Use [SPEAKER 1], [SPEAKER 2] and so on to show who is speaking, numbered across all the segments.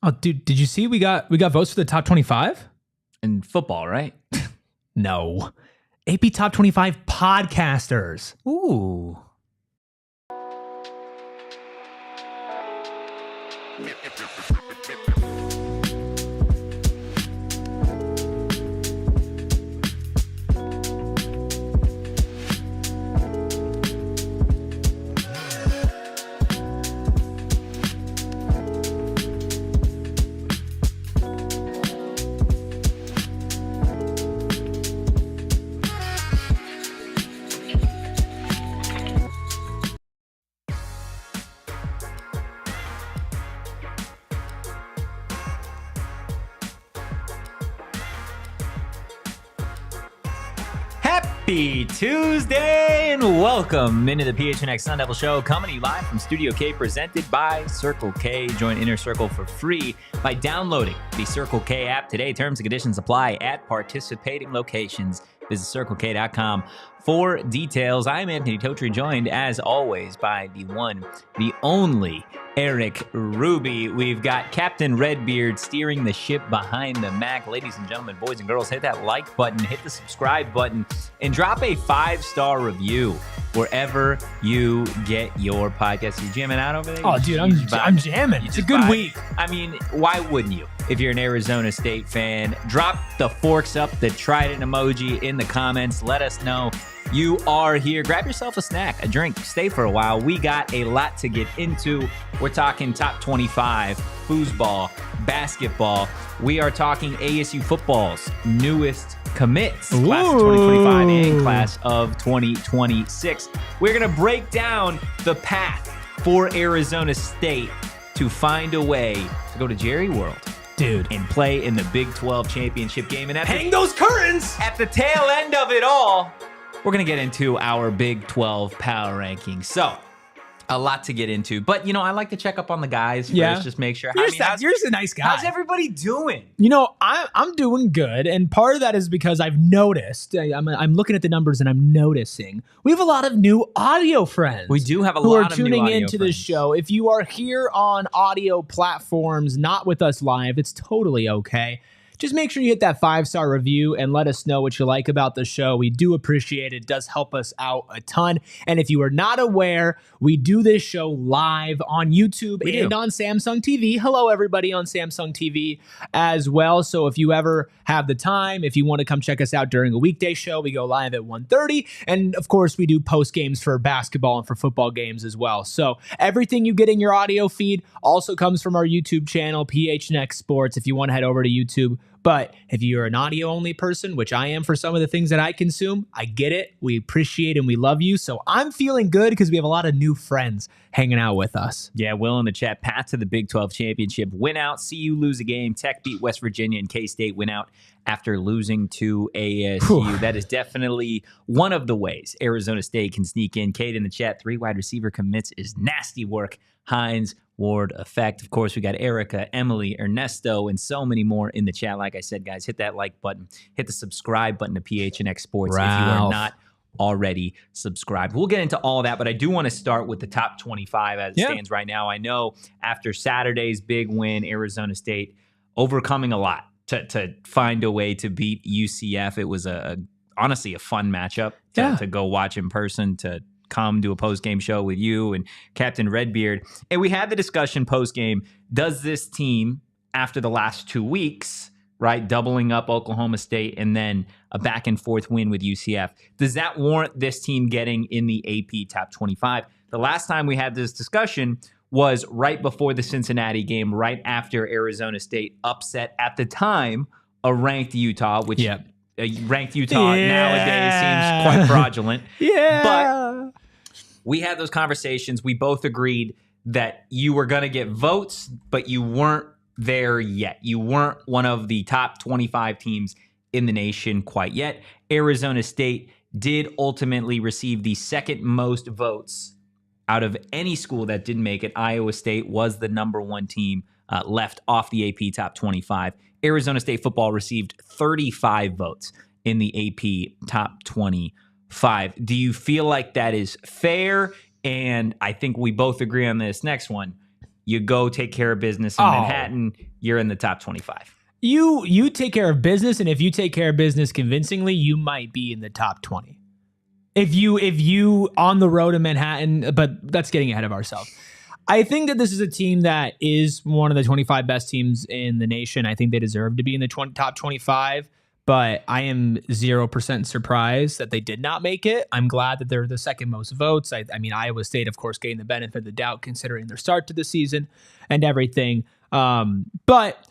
[SPEAKER 1] Oh, dude, did you see we got votes for the top 25?
[SPEAKER 2] In football, right?
[SPEAKER 1] No. AP Top 25 podcasters.
[SPEAKER 2] Ooh. Happy Tuesday and welcome into the PHNX Sun Devils show, coming to you live from Studio K, presented by Circle K. Join Inner Circle for free by downloading the Circle K app today. Terms and conditions apply at participating locations. Visit CircleK.com for details. I'm Anthony Totri, joined as always by the one, the only Erik Ruby. We've got Captain Redbeard steering the ship behind the Mac. Ladies and gentlemen, boys and girls, hit that like button, hit the subscribe button, and drop a 5-star review wherever you get your podcast. You jamming out over there?
[SPEAKER 1] Oh, dude, I'm jamming. It's a good week.
[SPEAKER 2] I mean, why wouldn't you? If you're an Arizona State fan, drop the forks up, the trident emoji in the comments. Let us know you are here. Grab yourself a snack, a drink, stay for a while. We got a lot to get into. We're talking top 25, foosball, basketball. We are talking ASU football's newest commits, class of 2025 and class of 2026. We're going to break down the path for Arizona State to find a way to go to Jerry World.
[SPEAKER 1] Dude.
[SPEAKER 2] And play in the Big 12 championship game. And
[SPEAKER 1] hang those curtains!
[SPEAKER 2] At the tail end of it all, we're going to get into our Big 12 power rankings. So, a lot to get into. But, you know, I like to check up on the guys first, just make sure.
[SPEAKER 1] You're just a nice guy.
[SPEAKER 2] How's everybody doing?
[SPEAKER 1] You know, I'm doing good. And part of that is because I've noticed, I'm looking at the numbers and I'm noticing, we have a lot of new audio friends.
[SPEAKER 2] We do have a
[SPEAKER 1] lot
[SPEAKER 2] of
[SPEAKER 1] new
[SPEAKER 2] new audio
[SPEAKER 1] tuning into
[SPEAKER 2] friends.
[SPEAKER 1] this show. If you are here on audio platforms, not with us live, it's totally okay. Just make sure you hit that 5-star review and let us know what you like about the show. We do appreciate it. It does help us out a ton. And if you are not aware, we do this show live on YouTube and on Samsung TV. Hello, everybody on Samsung TV as well. So if you ever have the time, if you want to come check us out during a weekday show, we go live at 1:30. And of course, we do post games for basketball and for football games as well. So everything you get in your audio feed also comes from our YouTube channel, PHNX Sports, if you want to head over to YouTube. But if you're an audio-only person, which I am for some of the things that I consume, I get it. We appreciate and we love you. So I'm feeling good because we have a lot of new friends hanging out with us.
[SPEAKER 2] Yeah, Will in the chat. Path to the Big 12 championship. Win out. CU lose a game. Tech beat West Virginia, and K-State win out after losing to ASU. That is definitely one of the ways Arizona State can sneak in. Kate in the chat. 3 wide receiver commits is nasty work. Hines, Ward, Effect. Of course, we got Erica, Emily, Ernesto, and so many more in the chat. Like I said, guys, hit that like button. Hit the subscribe button to PHNX Sports if you are not already subscribed. We'll get into all that, but I do want to start with the top 25 as it stands right now. I know after Saturday's big win, Arizona State overcoming a lot to find a way to beat UCF. It was honestly a fun matchup to go watch in person, to come do a post-game show with you and Captain Redbeard. And we had the discussion post-game, does this team, after the last 2 weeks, right, doubling up Oklahoma State and then a back-and-forth win with UCF, does that warrant this team getting in the AP Top 25? The last time we had this discussion was right before the Cincinnati game, right after Arizona State upset, at the time, a ranked Utah, which ranked Utah nowadays seems quite fraudulent. But we had those conversations. We both agreed that you were going to get votes, but you weren't there yet. You weren't one of the top 25 teams in the nation quite yet. Arizona State did ultimately receive the second most votes out of any school that didn't make it. Iowa State was the number one team left off the AP Top 25. Arizona State football received 35 votes in the AP Top 25. Do you feel like that is fair? And I think we both agree on this next one. You go take care of business in Manhattan, you're in the top 25.
[SPEAKER 1] You take care of business, and if you take care of business convincingly, you might be in the top 20. If you on the road in Manhattan, but that's getting ahead of ourselves. I think that this is a team that is one of the 25 best teams in the nation. I think they deserve to be in the top 25, but I am 0% surprised that they did not make it. I'm glad that they're the second most votes. I mean, Iowa State, of course, getting the benefit of the doubt considering their start to the season and everything. But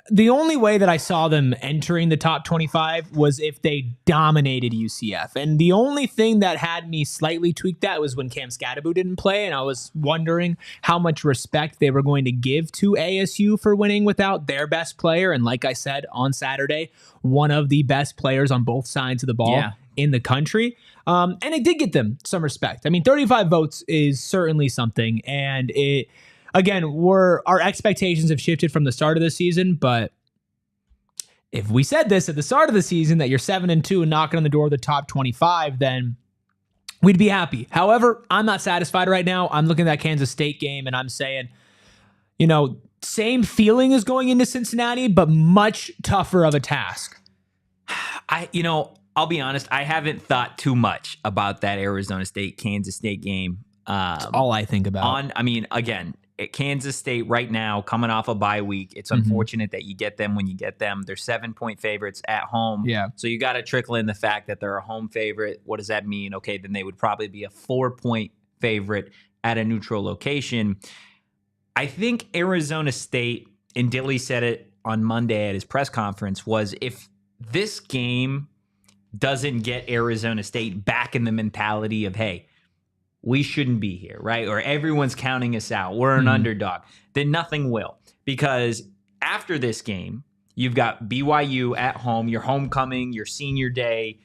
[SPEAKER 1] the only way that I saw them entering the top 25 was if they dominated UCF. And the only thing that had me slightly tweak that was when Cam Skattebo didn't play. And I was wondering how much respect they were going to give to ASU for winning without their best player. And like I said, on Saturday, one of the best players on both sides of the ball in the country. And it did get them some respect. I mean, 35 votes is certainly something. And again, our expectations have shifted from the start of the season, but if we said this at the start of the season that you're 7-2 and knocking on the door of the top 25, then we'd be happy. However, I'm not satisfied right now. I'm looking at that Kansas State game and I'm saying, same feeling as going into Cincinnati, but much tougher of a task.
[SPEAKER 2] I'll be honest, I haven't thought too much about that Arizona State Kansas State game.
[SPEAKER 1] That's all I think about.
[SPEAKER 2] Again, at Kansas State right now, coming off a bye week, it's unfortunate that you get them when you get them. They're 7-point favorites at home.
[SPEAKER 1] Yeah.
[SPEAKER 2] So you got to trickle in the fact that they're a home favorite. What does that mean? Okay, then they would probably be a 4-point favorite at a neutral location. I think Arizona State, and Dilly said it on Monday at his press conference, was if this game doesn't get Arizona State back in the mentality of, hey, we shouldn't be here, right? Or everyone's counting us out. We're an underdog. Then nothing will. Because after this game, you've got BYU at home, your homecoming, your senior day.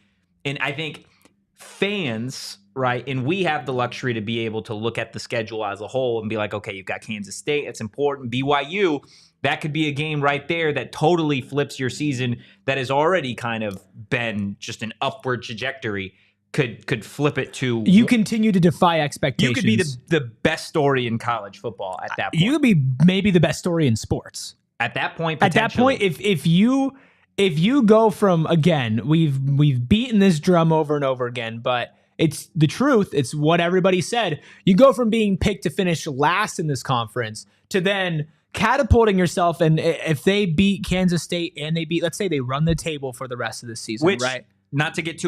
[SPEAKER 2] And I think fans, right, and we have the luxury to be able to look at the schedule as a whole and be like, okay, you've got Kansas State. It's important. BYU, that could be a game right there that totally flips your season that has already kind of been just an upward trajectory. Could flip it to...
[SPEAKER 1] You continue to defy expectations.
[SPEAKER 2] You could be the best story in college football at that point.
[SPEAKER 1] You could be maybe the best story in sports.
[SPEAKER 2] At that point,
[SPEAKER 1] potentially. At that point, if you go from, again, we've beaten this drum over and over again, but it's the truth. It's what everybody said. You go from being picked to finish last in this conference to then catapulting yourself, and if they beat Kansas State and let's say they run the table for the rest of the season,
[SPEAKER 2] which,
[SPEAKER 1] right?
[SPEAKER 2] Not to get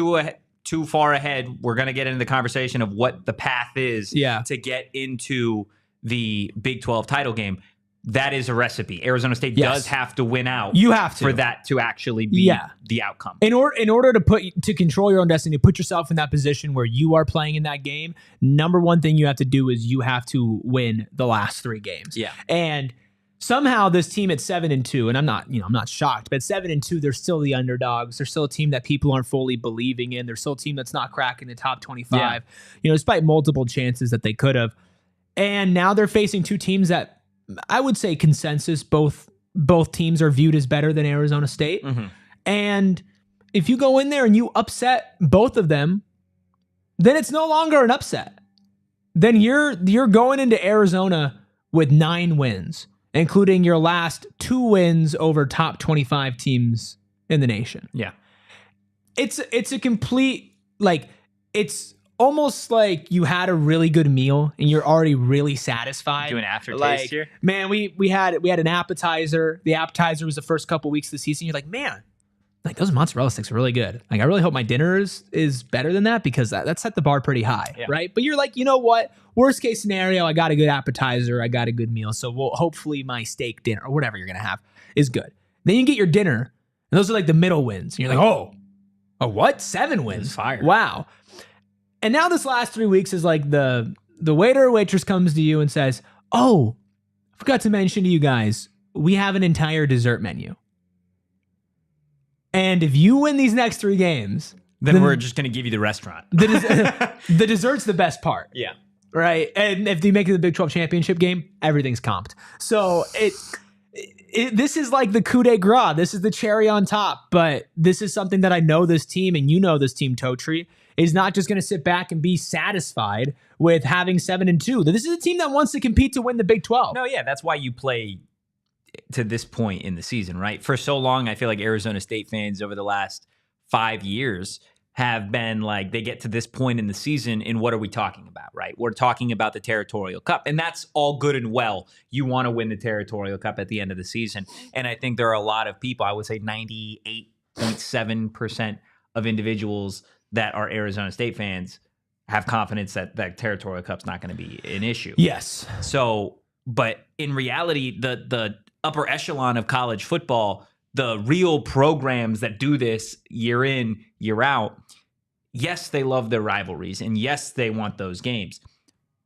[SPEAKER 2] too far ahead, we're going to get into the conversation of what the path is to get into the Big 12 title game. That is a recipe. Arizona State does have to win out.
[SPEAKER 1] You have to.
[SPEAKER 2] For that to actually be the outcome.
[SPEAKER 1] In order to control your own destiny, to put yourself in that position where you are playing in that game, number one thing you have to do is you have to win the last 3 games.
[SPEAKER 2] Yeah.
[SPEAKER 1] And somehow this team at 7-2, and I'm not shocked, but at 7-2, they're still the underdogs. They're still a team that people aren't fully believing in. They're still a team that's not cracking the top 25, despite multiple chances that they could have. And now they're facing 2 teams that I would say consensus, both teams are viewed as better than Arizona State. Mm-hmm. And if you go in there and you upset both of them, then it's no longer an upset. Then you're going into Arizona with 9 wins, including your last 2 wins over top 25 teams in the nation.
[SPEAKER 2] Yeah.
[SPEAKER 1] It's a complete, it's almost like you had a really good meal and you're already really satisfied.
[SPEAKER 2] Do an aftertaste here?
[SPEAKER 1] Man, we had an appetizer. The appetizer was the first couple weeks of the season. You're like, man, those mozzarella sticks are really good. I really hope my dinner is better than that because that set the bar pretty high, right? But you're like, you know what? Worst case scenario, I got a good appetizer. I got a good meal. So hopefully my steak dinner or whatever you're going to have is good. Then you get your dinner and those are the middle wins. And you're like, oh, what? 7 wins.
[SPEAKER 2] Fire.
[SPEAKER 1] Wow. And now this last 3 weeks is the waiter or waitress comes to you and says, oh, I forgot to mention to you guys, we have an entire dessert menu. And if you win these next 3 games,
[SPEAKER 2] then we're just going to give you the restaurant.
[SPEAKER 1] The dessert's the best part.
[SPEAKER 2] Yeah.
[SPEAKER 1] Right. And if they make it the Big 12 championship game, everything's comped. So this is like the coup de grace. This is the cherry on top. But this is something that I know this team, and you know this team, Totri, is not just going to sit back and be satisfied with having 7-2. This is a team that wants to compete to win the Big 12.
[SPEAKER 2] No, yeah, that's why you play to this point in the season, right? For so long, I feel like Arizona State fans over the last 5 years have been like, they get to this point in the season, and what are we talking about, right? We're talking about the Territorial Cup, and that's all good and well. You want to win the Territorial Cup at the end of the season, and I think there are a lot of people, I would say 98.7% of individuals that are Arizona State fans have confidence that that Territorial Cup's not going to be an issue.
[SPEAKER 1] Yes.
[SPEAKER 2] So, but in reality, the upper echelon of college football, the real programs that do this year in, year out, yes, they love their rivalries, and yes, they want those games.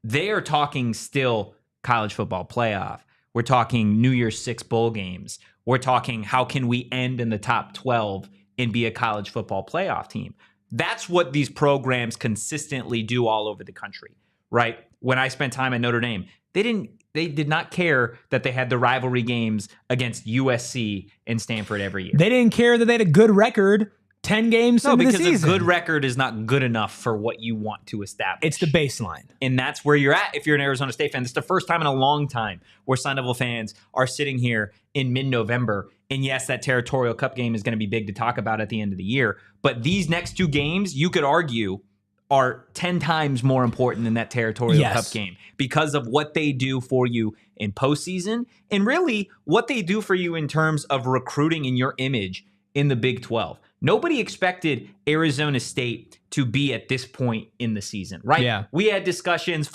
[SPEAKER 2] They are talking still college football playoff. We're talking New Year's Six bowl games. We're talking how can we end in the top 12 and be a college football playoff team. That's what these programs consistently do all over the country, right? When I spent time at Notre Dame, they did not care that they had the rivalry games against USC and Stanford every year.
[SPEAKER 1] They didn't care that they had a good record 10 games into the season. No,
[SPEAKER 2] because a good record is not good enough for what you want to establish.
[SPEAKER 1] It's the baseline.
[SPEAKER 2] And that's where you're at if you're an Arizona State fan. This is the first time in a long time where Sun Devil fans are sitting here in mid-November. And yes, that Territorial Cup game is going to be big to talk about at the end of the year. But these next two games, you could argue, are 10 times more important than that Territorial Cup game because of what they do for you in postseason and really what they do for you in terms of recruiting and your image in the Big 12. Nobody expected Arizona State to be at this point in the season, right?
[SPEAKER 1] Yeah.
[SPEAKER 2] We had discussions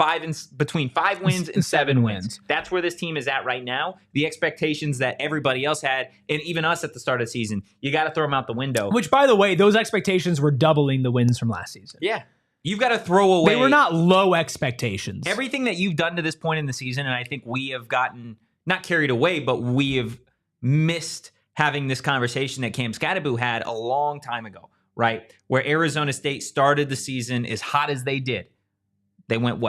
[SPEAKER 2] between 5 wins and 7 wins. That's where this team is at right now. The expectations that everybody else had, and even us at the start of the season, you got to throw them out the window.
[SPEAKER 1] Which, by the way, those expectations were doubling the wins from last season.
[SPEAKER 2] Yeah. You've got to throw away.
[SPEAKER 1] They were not low expectations.
[SPEAKER 2] Everything that you've done to this point in the season, and I think we have gotten, not carried away, but we have missed having this conversation that Cam Skattebo had a long time ago, right? Where Arizona State started the season as hot as they did. They went,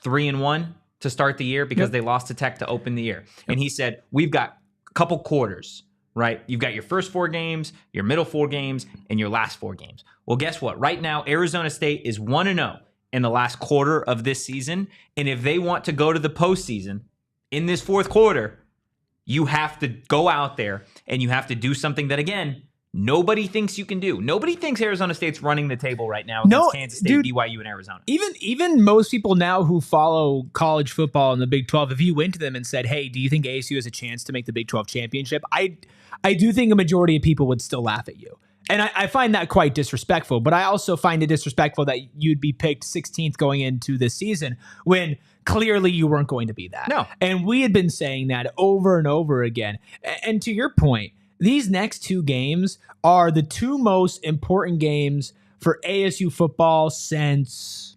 [SPEAKER 2] 3-1 to start the year because they lost to Tech to open the year. And he said, we've got a couple quarters, right? You've got your first 4 games, your middle 4 games, and your last 4 games. Well, guess what? Right now, Arizona State is 1-0 in the last quarter of this season. And if they want to go to the postseason in this fourth quarter, you have to go out there and you have to do something that, again, nobody thinks you can do. Nobody thinks Arizona State's running the table right now against Kansas State, BYU, and Arizona.
[SPEAKER 1] Even most people now who follow college football in the Big 12, if you went to them and said, hey, do you think ASU has a chance to make the Big 12 championship? I do think a majority of people would still laugh at you. And I find that quite disrespectful, but I also find it disrespectful that you'd be picked 16th going into this season when clearly you weren't going to be that.
[SPEAKER 2] No.
[SPEAKER 1] And we had been saying that over and over again. And to your point, these next 2 games are the 2 most important games for ASU football since...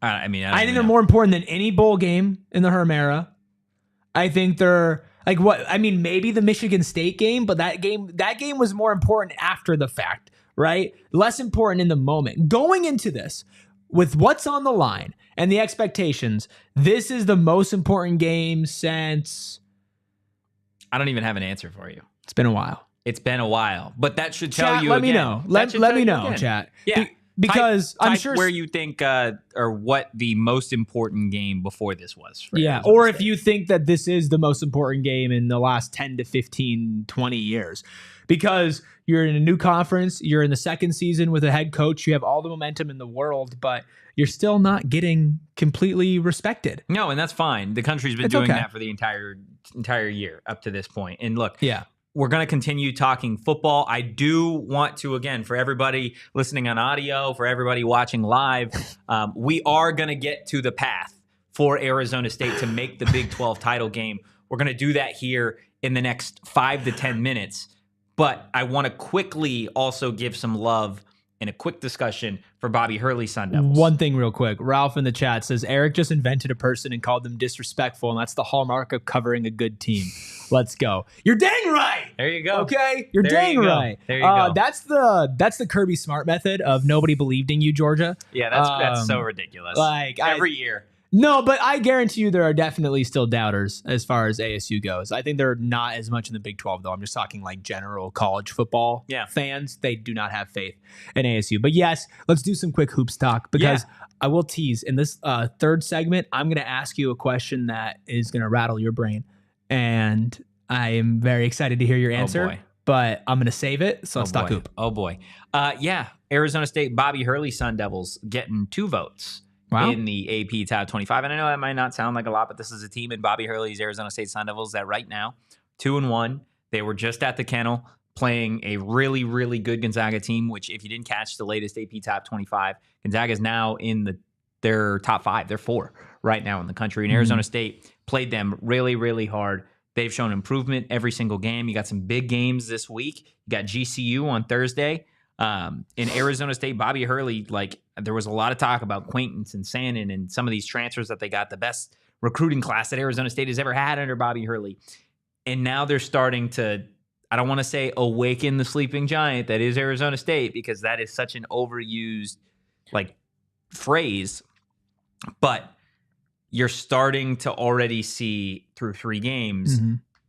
[SPEAKER 2] I
[SPEAKER 1] think they're more important than any bowl game in the Herm era. I think they're... maybe the Michigan State game, but that game was more important after the fact, right? Less important in the moment. Going into this, with what's on the line and the expectations, this is the most important game since...
[SPEAKER 2] I don't even have an answer for you.
[SPEAKER 1] It's been a while.
[SPEAKER 2] It's been a while, but that should tell you.
[SPEAKER 1] Let me know. Let me know, chat.
[SPEAKER 2] Yeah.
[SPEAKER 1] Because I'm sure
[SPEAKER 2] where you think or what the most important game before this was. For
[SPEAKER 1] Arizona or State. If you think that this is the most important game in the last 10 to 15, 20 years. Because you're in a new conference, you're in the second season with a head coach, you have all the momentum in the world, but you're still not getting completely respected.
[SPEAKER 2] No, and that's fine. The country's been doing that for the entire year up to this point. And look, we're going to continue talking football. I do want to, again, for everybody listening on audio, for everybody watching live, we are going to get to the path for Arizona State to make the Big 12 title game. We're going to do that here in the next 5 to 10 minutes. But I want to quickly also give some love and a quick discussion for Bobby Hurley's Sun Devils.
[SPEAKER 1] One thing real quick. Ralph in the chat says, Erik just invented a person and called them disrespectful, and that's the hallmark of covering a good team. Let's go. You're dang right.
[SPEAKER 2] There you go.
[SPEAKER 1] Okay? You're dang right.
[SPEAKER 2] There you go.
[SPEAKER 1] That's the Kirby Smart method of nobody believed in you, Georgia.
[SPEAKER 2] Yeah, that's so ridiculous.
[SPEAKER 1] Like
[SPEAKER 2] every year.
[SPEAKER 1] No, but I guarantee you there are definitely still doubters as far as ASU goes. I think they're not as much in the Big 12, though. I'm just talking like general college football fans. They do not have faith in ASU. But yes, let's do some quick hoops talk because I will tease. In this third segment, I'm going to ask you a question that is going to rattle your brain. And I am very excited to hear your answer. Oh boy. But I'm going to save it, so let's talk hoop.
[SPEAKER 2] Oh, boy. Arizona State, Bobby Hurley Sun Devils getting 2 votes. Wow. In the AP Top 25. And I know that might not sound like a lot, but this is a team in Bobby Hurley's Arizona State Sun Devils that right now, 2-1. They were just at the kennel playing a really, really good Gonzaga team, which if you didn't catch the latest AP Top 25, Gonzaga is now in their top 5. They're 4 right now in the country. And Arizona State played them really, really hard. They've shown improvement every single game. You got some big games this week. You got GCU on Thursday. In Arizona State, Bobby Hurley, there was a lot of talk about Quaintance and Sannon and some of these transfers that they got, the best recruiting class that Arizona State has ever had under Bobby Hurley. And now they're starting to, I don't want to say awaken the sleeping giant that is Arizona State, because that is such an overused phrase, but you're starting to already see through 3 games,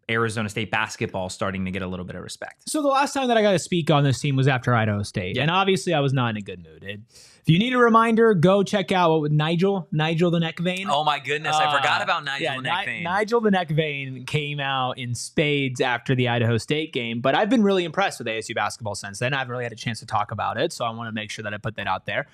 [SPEAKER 2] Arizona State basketball starting to get a little bit of respect.
[SPEAKER 1] So the last time that I got to speak on this team was after Idaho State. And obviously I was not in a good mood. If you need a reminder, go check out what with Nigel the Neck Vein.
[SPEAKER 2] Oh my goodness, I forgot about Nigel the Neck Vein.
[SPEAKER 1] Nigel the Neck Vein came out in spades after the Idaho State game, but I've been really impressed with ASU basketball since then. I haven't really had a chance to talk about it, so I want to make sure that I put that out there.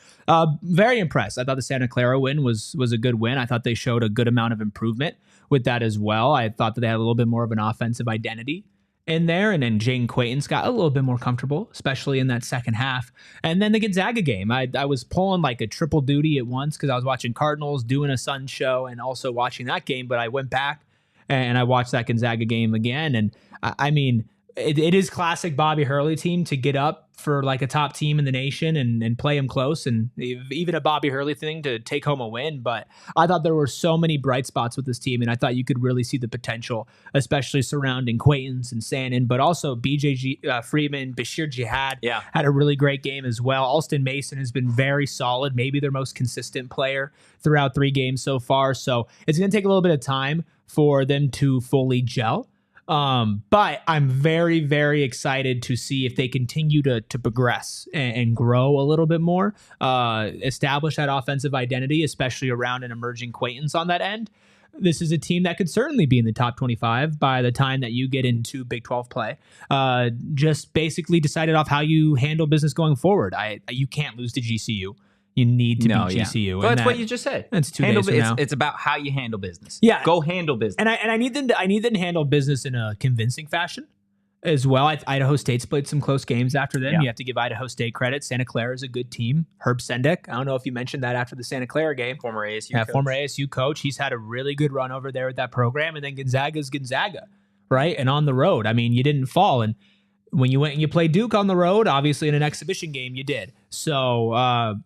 [SPEAKER 1] Very impressed. I thought the Santa Clara win was a good win. I thought they showed a good amount of improvement with that as well. I thought that they had a little bit more of an offensive identity in there, and then Jane Quaintance got a little bit more comfortable, especially in that second half. And then the Gonzaga game, I was pulling like a triple duty at once because I was watching Cardinals, doing a Sun show, and also watching that game. But I went back and I watched that Gonzaga game again, and I mean, it is classic Bobby Hurley team to get up for like a top team in the nation and play them close, and even a Bobby Hurley thing to take home a win. But I thought there were so many bright spots with this team, and I thought you could really see the potential, especially surrounding Quaintance and Sannon, but also BJ Freeman, Bashir Jihad had a really great game as well. Alston Mason has been very solid, maybe their most consistent player throughout 3 games so far. So it's going to take a little bit of time for them to fully gel. But I'm very, very excited to see if they continue to progress and grow a little bit more, establish that offensive identity, especially around an emerging Quaintance on that end. This is a team that could certainly be in the top 25 by the time that you get into Big 12 play. Just basically decided off how you handle business going forward. You can't lose to GCU. You need to beat GCU.
[SPEAKER 2] Well, that's what you just said.
[SPEAKER 1] It's 2 days from now.
[SPEAKER 2] It's about how you handle business.
[SPEAKER 1] Yeah.
[SPEAKER 2] Go handle business.
[SPEAKER 1] And I need them to handle business in a convincing fashion as well. Idaho State's played some close games after them. Yeah. You have to give Idaho State credit. Santa Clara is a good team. Herb Sendek, I don't know if you mentioned that after the Santa Clara game.
[SPEAKER 2] Former ASU coach.
[SPEAKER 1] He's had a really good run over there with that program. And then Gonzaga's Gonzaga, right? And on the road, I mean, you didn't fall. And when you went and you played Duke on the road, obviously in an exhibition game, you did. So,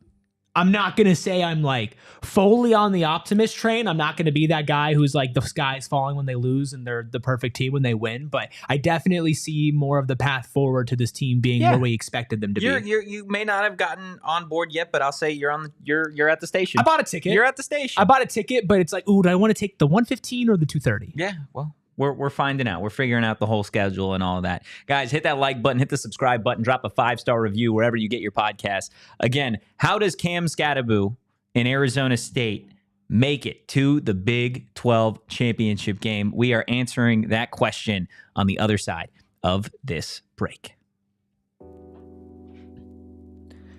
[SPEAKER 1] I'm not going to say I'm like fully on the optimist train. I'm not going to be that guy who's like the sky's falling when they lose and they're the perfect team when they win. But I definitely see more of the path forward to this team being where we expected them to be.
[SPEAKER 2] You may not have gotten on board yet, but I'll say you're at the station.
[SPEAKER 1] I bought a ticket.
[SPEAKER 2] You're at the station.
[SPEAKER 1] I bought a ticket, but it's like, ooh, do I want to take the 115 or the 230?
[SPEAKER 2] Yeah, well. We're finding out. We're figuring out the whole schedule and all of that. Guys, hit that like button, hit the subscribe button, drop a 5-star review wherever you get your podcast. Again, how does Cam Skattebo in Arizona State make it to the Big 12 championship game? We are answering that question on the other side of this break.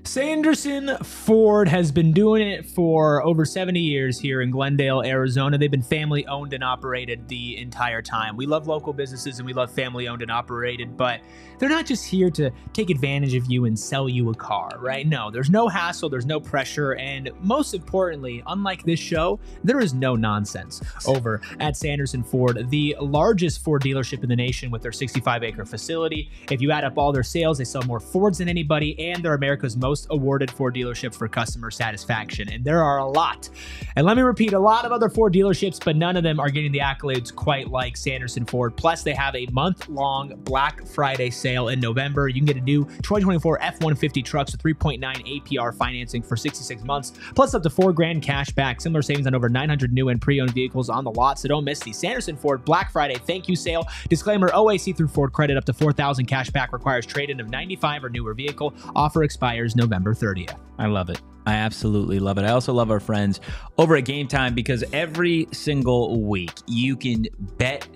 [SPEAKER 1] Sanderson Ford has been doing it for over 70 years here in Glendale, Arizona. They've been family owned and operated the entire time. We love local businesses and we love family owned and operated, but they're not just here to take advantage of you and sell you a car, right? No, there's no hassle, there's no pressure, and most importantly, unlike this show, there is no nonsense over at Sanderson Ford, the largest Ford dealership in the nation with their 65-acre facility. If you add up all their sales, they sell more Fords than anybody, and they're America's most most awarded Ford dealership for customer satisfaction, and there are a lot. And let me repeat, a lot of other Ford dealerships, but none of them are getting the accolades quite like Sanderson Ford. Plus, they have a month-long Black Friday sale in November. You can get a new 2024 F-150 trucks with 3.9 APR financing for 66 months, plus up to $4,000 cash back. Similar savings on over 900 new and pre-owned vehicles on the lot, so don't miss the Sanderson Ford Black Friday thank you sale. Disclaimer, OAC through Ford credit up to $4,000 cash back, requires trade-in of 95 or newer vehicle. Offer expires November 30th.
[SPEAKER 2] I love it. I absolutely love it. I also love our friends over at Game Time, because every single week you can bet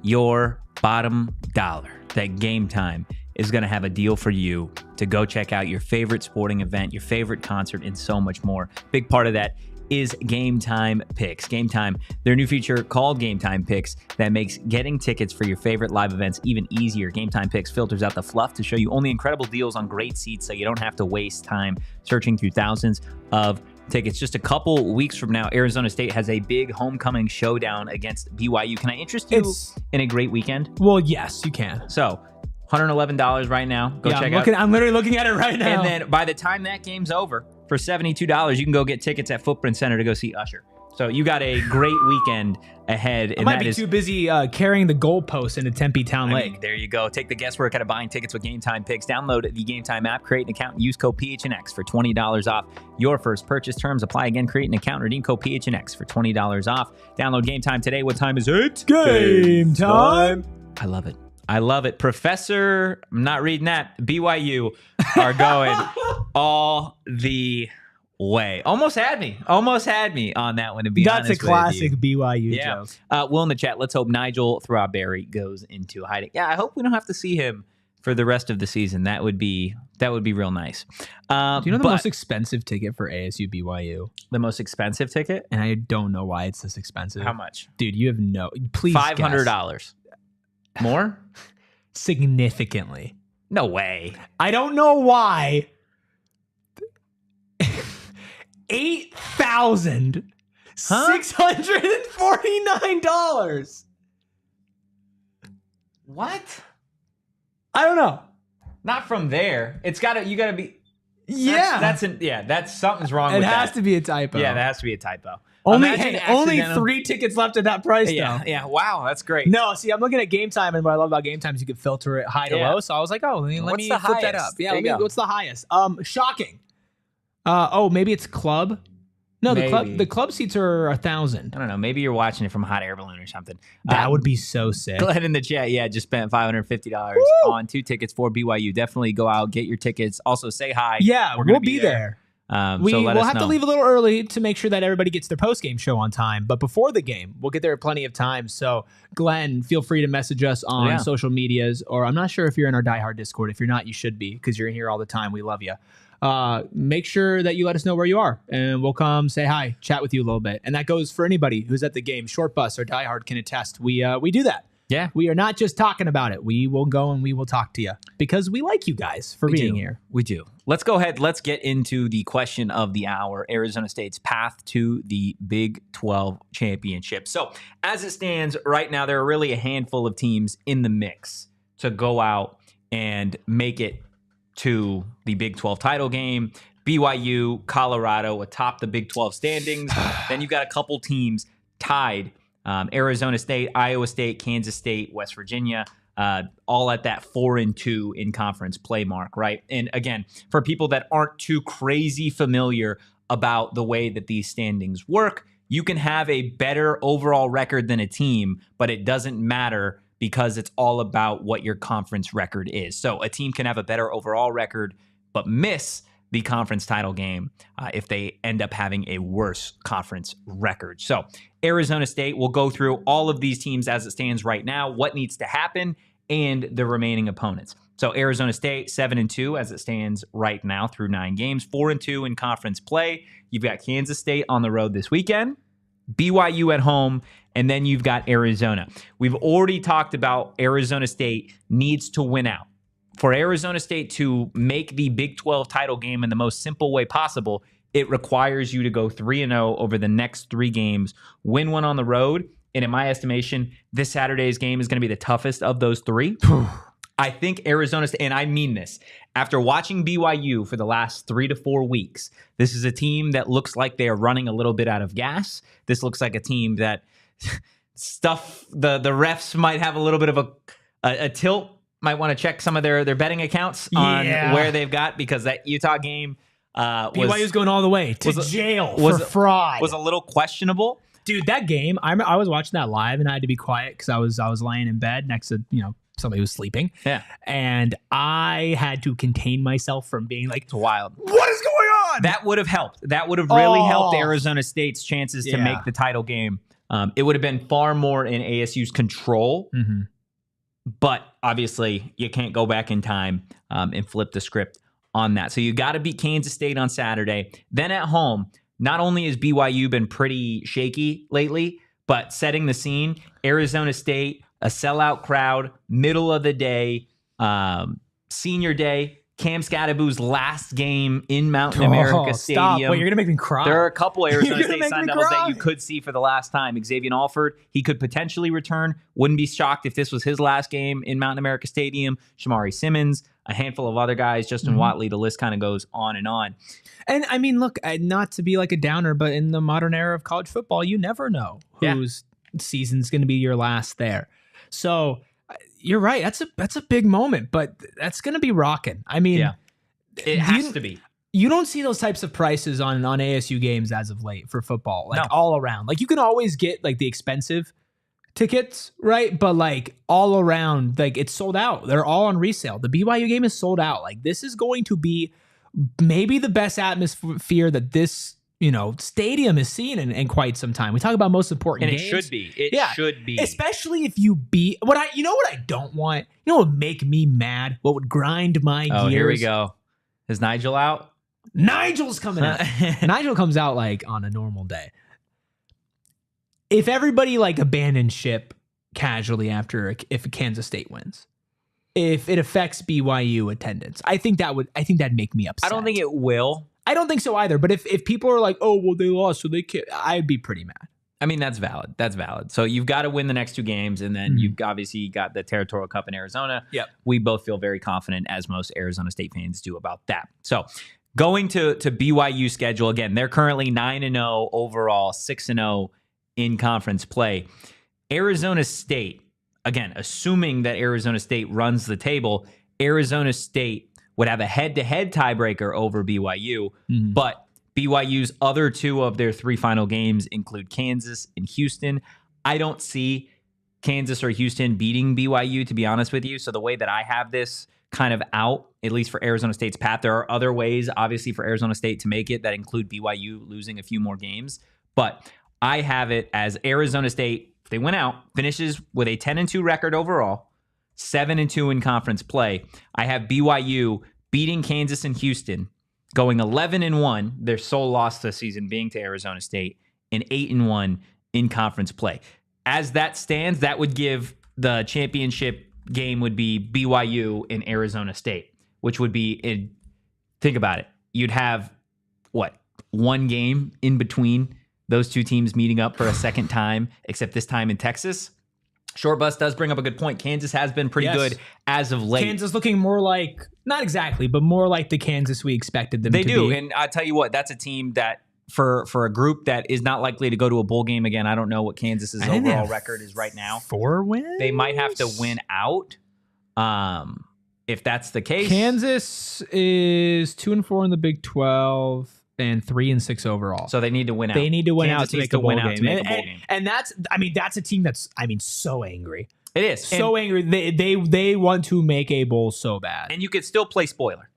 [SPEAKER 2] your bottom dollar that Game Time is going to have a deal for you to go check out your favorite sporting event, your favorite concert, and so much more. Big part of that is Game Time Picks. Game Time, their new feature called Game Time Picks that makes getting tickets for your favorite live events even easier. Game Time Picks filters out the fluff to show you only incredible deals on great seats, so you don't have to waste time searching through thousands of tickets. Just a couple weeks from now, Arizona State has a big homecoming showdown against BYU. Can I interest you in a great weekend?
[SPEAKER 1] Well, yes, you can.
[SPEAKER 2] So, $111 right now. Go check out.
[SPEAKER 1] I'm literally looking at it right now.
[SPEAKER 2] And then by the time that game's over, for $72, you can go get tickets at Footprint Center to go see Usher. So you got a great weekend ahead.
[SPEAKER 1] I might be too busy carrying the goalpost into Tempe Town Lake.
[SPEAKER 2] There you go. Take the guesswork out of buying tickets with Game Time Picks. Download the Game Time app, create an account, and use code PHNX for $20 off your first purchase. Terms apply. Again, create an account, redeem code PHNX for $20 off. Download Game Time today. What time is it?
[SPEAKER 1] Game time.
[SPEAKER 2] I love it. I love it. Professor, I'm not reading that. BYU are going all the way. Almost had me on that one, to be honest with you.
[SPEAKER 1] That's a classic BYU joke.
[SPEAKER 2] Will in the chat, let's hope Nigel Strawberry goes into hiding. Yeah, I hope we don't have to see him for the rest of the season. That would be real nice.
[SPEAKER 1] Do you know the most expensive ticket for ASU BYU?
[SPEAKER 2] The most expensive ticket?
[SPEAKER 1] And I don't know why it's this expensive.
[SPEAKER 2] How much?
[SPEAKER 1] Dude, you have please
[SPEAKER 2] $500. More?
[SPEAKER 1] Significantly.
[SPEAKER 2] No way.
[SPEAKER 1] I don't know why. $8,649.
[SPEAKER 2] What?
[SPEAKER 1] I don't know.
[SPEAKER 2] Not from there. You gotta be.
[SPEAKER 1] Yeah.
[SPEAKER 2] That's something's wrong with that.
[SPEAKER 1] It has to be a typo.
[SPEAKER 2] Yeah, that has to be a typo.
[SPEAKER 1] Only 3 tickets left at that price, though.
[SPEAKER 2] Yeah. Wow, that's great.
[SPEAKER 1] No, see, I'm looking at Game Time, and what I love about Game Time is you can filter it high to low. So I was like, let me flip that up. Yeah, what's the highest? Shocking. Maybe it's club. No, the club seats are 1,000.
[SPEAKER 2] I don't know. Maybe you're watching it from a hot air balloon or something.
[SPEAKER 1] That would be so sick.
[SPEAKER 2] Glenn in the chat, just spent $550 on 2 tickets for BYU. Definitely go out, get your tickets. Also, say hi.
[SPEAKER 1] Yeah, we'll be there. We'll have to leave a little early to make sure that everybody gets their post-game show on time. But before the game, we'll get there plenty of time. So, Glenn, feel free to message us on social medias. Or I'm not sure if you're in our Die Hard Discord. If you're not, you should be, because you're in here all the time. We love you. Make sure that you let us know where you are, and we'll come say hi, chat with you a little bit. And that goes for anybody who's at the game. Short Bus or Die Hard can attest. We do that.
[SPEAKER 2] Yeah.
[SPEAKER 1] We are not just talking about it. We will go and we will talk to you because we like you guys for being here.
[SPEAKER 2] We do. Let's go ahead. Let's get into the question of the hour, Arizona State's path to the Big 12 championship. So as it stands right now, there are really a handful of teams in the mix to go out and make it to the Big 12 title game. BYU, Colorado atop the Big 12 standings. Then you've got a couple teams tied. Arizona State, Iowa State, Kansas State, West Virginia, all at that 4-2 in conference play mark, right? And again, for people that aren't too crazy familiar about the way that these standings work, you can have a better overall record than a team, but it doesn't matter because it's all about what your conference record is. So a team can have a better overall record, but miss the conference title game if they end up having a worse conference record. So Arizona State will go through all of these teams as it stands right now, what needs to happen, and the remaining opponents. So Arizona State, 7-2 as it stands right now through 9 games, 4-2 in conference play. You've got Kansas State on the road this weekend, BYU at home, and then you've got Arizona. We've already talked about Arizona State needs to win out. For Arizona State to make the Big 12 title game in the most simple way possible, it requires you to go 3-0 over the next 3 games, win one on the road, and in my estimation, this Saturday's game is going to be the toughest of those 3. I think Arizona State, and I mean this, after watching BYU for the last 3 to 4 weeks, this is a team that looks like they are running a little bit out of gas. This looks like a team that the refs might have a little bit of a tilt, might want to check some of their betting accounts on where they've got, because that Utah game
[SPEAKER 1] BYU's going all the way to jail for fraud.
[SPEAKER 2] Was a little questionable.
[SPEAKER 1] Dude, that game, I was watching that live and I had to be quiet because I was laying in bed next to, somebody who was sleeping.
[SPEAKER 2] Yeah.
[SPEAKER 1] And I had to contain myself from being like,
[SPEAKER 2] it's wild.
[SPEAKER 1] What is going on?
[SPEAKER 2] That would have helped. That would have really helped Arizona State's chances to make the title game. It would have been far more in ASU's control.
[SPEAKER 1] Mm-hmm.
[SPEAKER 2] But obviously, you can't go back in time and flip the script on that. So you got to beat Kansas State on Saturday. Then at home, not only has BYU been pretty shaky lately, but setting the scene, Arizona State, a sellout crowd, middle of the day, senior day, Cam Skattebo's last game in Mountain America Stadium.
[SPEAKER 1] Wait, you're going to make me cry.
[SPEAKER 2] There are a couple Arizona State Sun Devils that you could see for the last time. Xavier Alford, he could potentially return. Wouldn't be shocked if this was his last game in Mountain America Stadium. Shamari Simmons, a handful of other guys, Justin Watley, the list kind of goes on and on.
[SPEAKER 1] And I mean, look, not to be like a downer, but in the modern era of college football, you never know whose season's going to be your last there. So you're right. That's a big moment, but that's going to be rocking. I mean,
[SPEAKER 2] it has to be.
[SPEAKER 1] You don't see those types of prices on ASU games as of late for football, like all around. Like you can always get like the expensive tickets, right? But like all around, like it's sold out. They're all on resale. The BYU game is sold out. Like this is going to be maybe the best atmosphere that this stadium is seen in quite some time. We talk about most important games.
[SPEAKER 2] And it should be. It should be.
[SPEAKER 1] Especially if you beat what I don't want. You know what would make me mad? What would grind my gears?
[SPEAKER 2] Oh, here we go. Is Nigel out?
[SPEAKER 1] Nigel's coming out. Nigel comes out like on a normal day. If everybody like abandoned ship casually if Kansas State wins, if it affects BYU attendance, I think that'd make me upset.
[SPEAKER 2] I don't think it will.
[SPEAKER 1] I don't think so either. But if people are like, oh, well, they lost, so they can't, I'd be pretty mad.
[SPEAKER 2] I mean, that's valid. That's valid. So you've got to win the next 2 games, and then you've obviously got the Territorial Cup in Arizona.
[SPEAKER 1] Yep.
[SPEAKER 2] We both feel very confident, as most Arizona State fans do, about that. So going to BYU schedule, again, they're currently 9-0 overall, 6-0 in conference play. Arizona State, again, assuming that Arizona State runs the table, Arizona State would have a head-to-head tiebreaker over BYU, but BYU's other 2 of their 3 final games include Kansas and Houston. I don't see Kansas or Houston beating BYU, to be honest with you. So the way that I have this kind of out, at least for Arizona State's path, there are other ways, obviously, for Arizona State to make it that include BYU losing a few more games. But I have it as Arizona State, if they win out, finishes with a 10-2 record overall, 7-2 in conference play. I have BYU beating Kansas and Houston, going 11-1, their sole loss this season being to Arizona State, and 8-1 in conference play. As that stands, that would give the championship game would be BYU and Arizona State, which would be, think about it, you'd have, 1 game in between those 2 teams meeting up for a second time, except this time in Texas. Short Bus does bring up a good point. Kansas has been pretty good as of late.
[SPEAKER 1] Kansas looking more like, not exactly, but more like the Kansas we expected them to be.
[SPEAKER 2] They do, and I tell you what, that's a team that for a group that is not likely to go to a bowl game again. I don't know what Kansas's overall record is right now.
[SPEAKER 1] 4 wins?
[SPEAKER 2] They might have to win out. If that's the case.
[SPEAKER 1] Kansas is 2-4 in the Big 12. And 3-6 overall.
[SPEAKER 2] So they need to win out.
[SPEAKER 1] They need to win out to make a bowl game.
[SPEAKER 2] And
[SPEAKER 1] that's a team that's, so angry.
[SPEAKER 2] It is.
[SPEAKER 1] So angry. They want to make a bowl so bad.
[SPEAKER 2] And you could still play spoiler,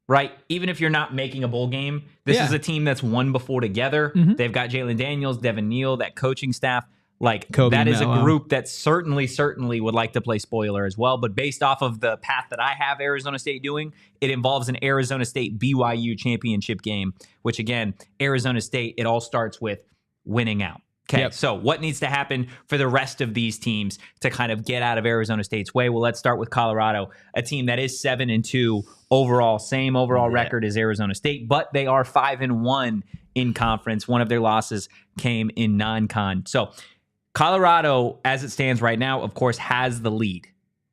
[SPEAKER 2] right? Even if you're not making a bowl game, this is a team that's won before together. They've got Jalen Daniels, Devin Neal, that coaching staff. Like
[SPEAKER 1] Kobe
[SPEAKER 2] that is
[SPEAKER 1] Mello.
[SPEAKER 2] A group that certainly would like to play spoiler as well. But based off of the path that I have Arizona State doing, it involves an Arizona State BYU championship game, which again, Arizona State, it all starts with winning out. Okay, so what needs to happen for the rest of these teams to kind of get out of Arizona State's way? Well, let's start with Colorado, a team that is 7-2 overall, same overall record as Arizona State, but they are 5-1 in conference. One of their losses came in non-con. So Colorado, as it stands right now, of course, has the lead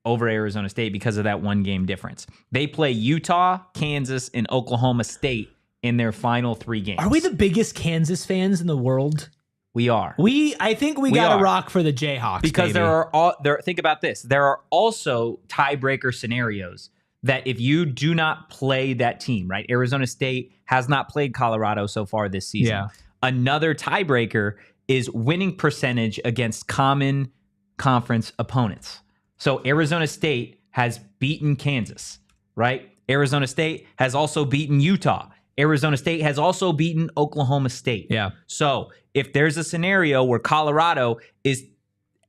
[SPEAKER 2] over Arizona State because of that one game difference. They play Utah, Kansas, and Oklahoma State in their final 3 games.
[SPEAKER 1] Are we the biggest Kansas fans in the world?
[SPEAKER 2] We are.
[SPEAKER 1] I think we got to rock for the Jayhawks,
[SPEAKER 2] because
[SPEAKER 1] baby.
[SPEAKER 2] Think about this. There are also tiebreaker scenarios that if you do not play that team, right? Arizona State has not played Colorado so far this season.
[SPEAKER 1] Yeah.
[SPEAKER 2] Another tiebreaker is winning percentage against common conference opponents. So Arizona State has beaten Kansas, right? Arizona State has also beaten Utah. Arizona State has also beaten Oklahoma State.
[SPEAKER 1] Yeah.
[SPEAKER 2] So if there's a scenario where Colorado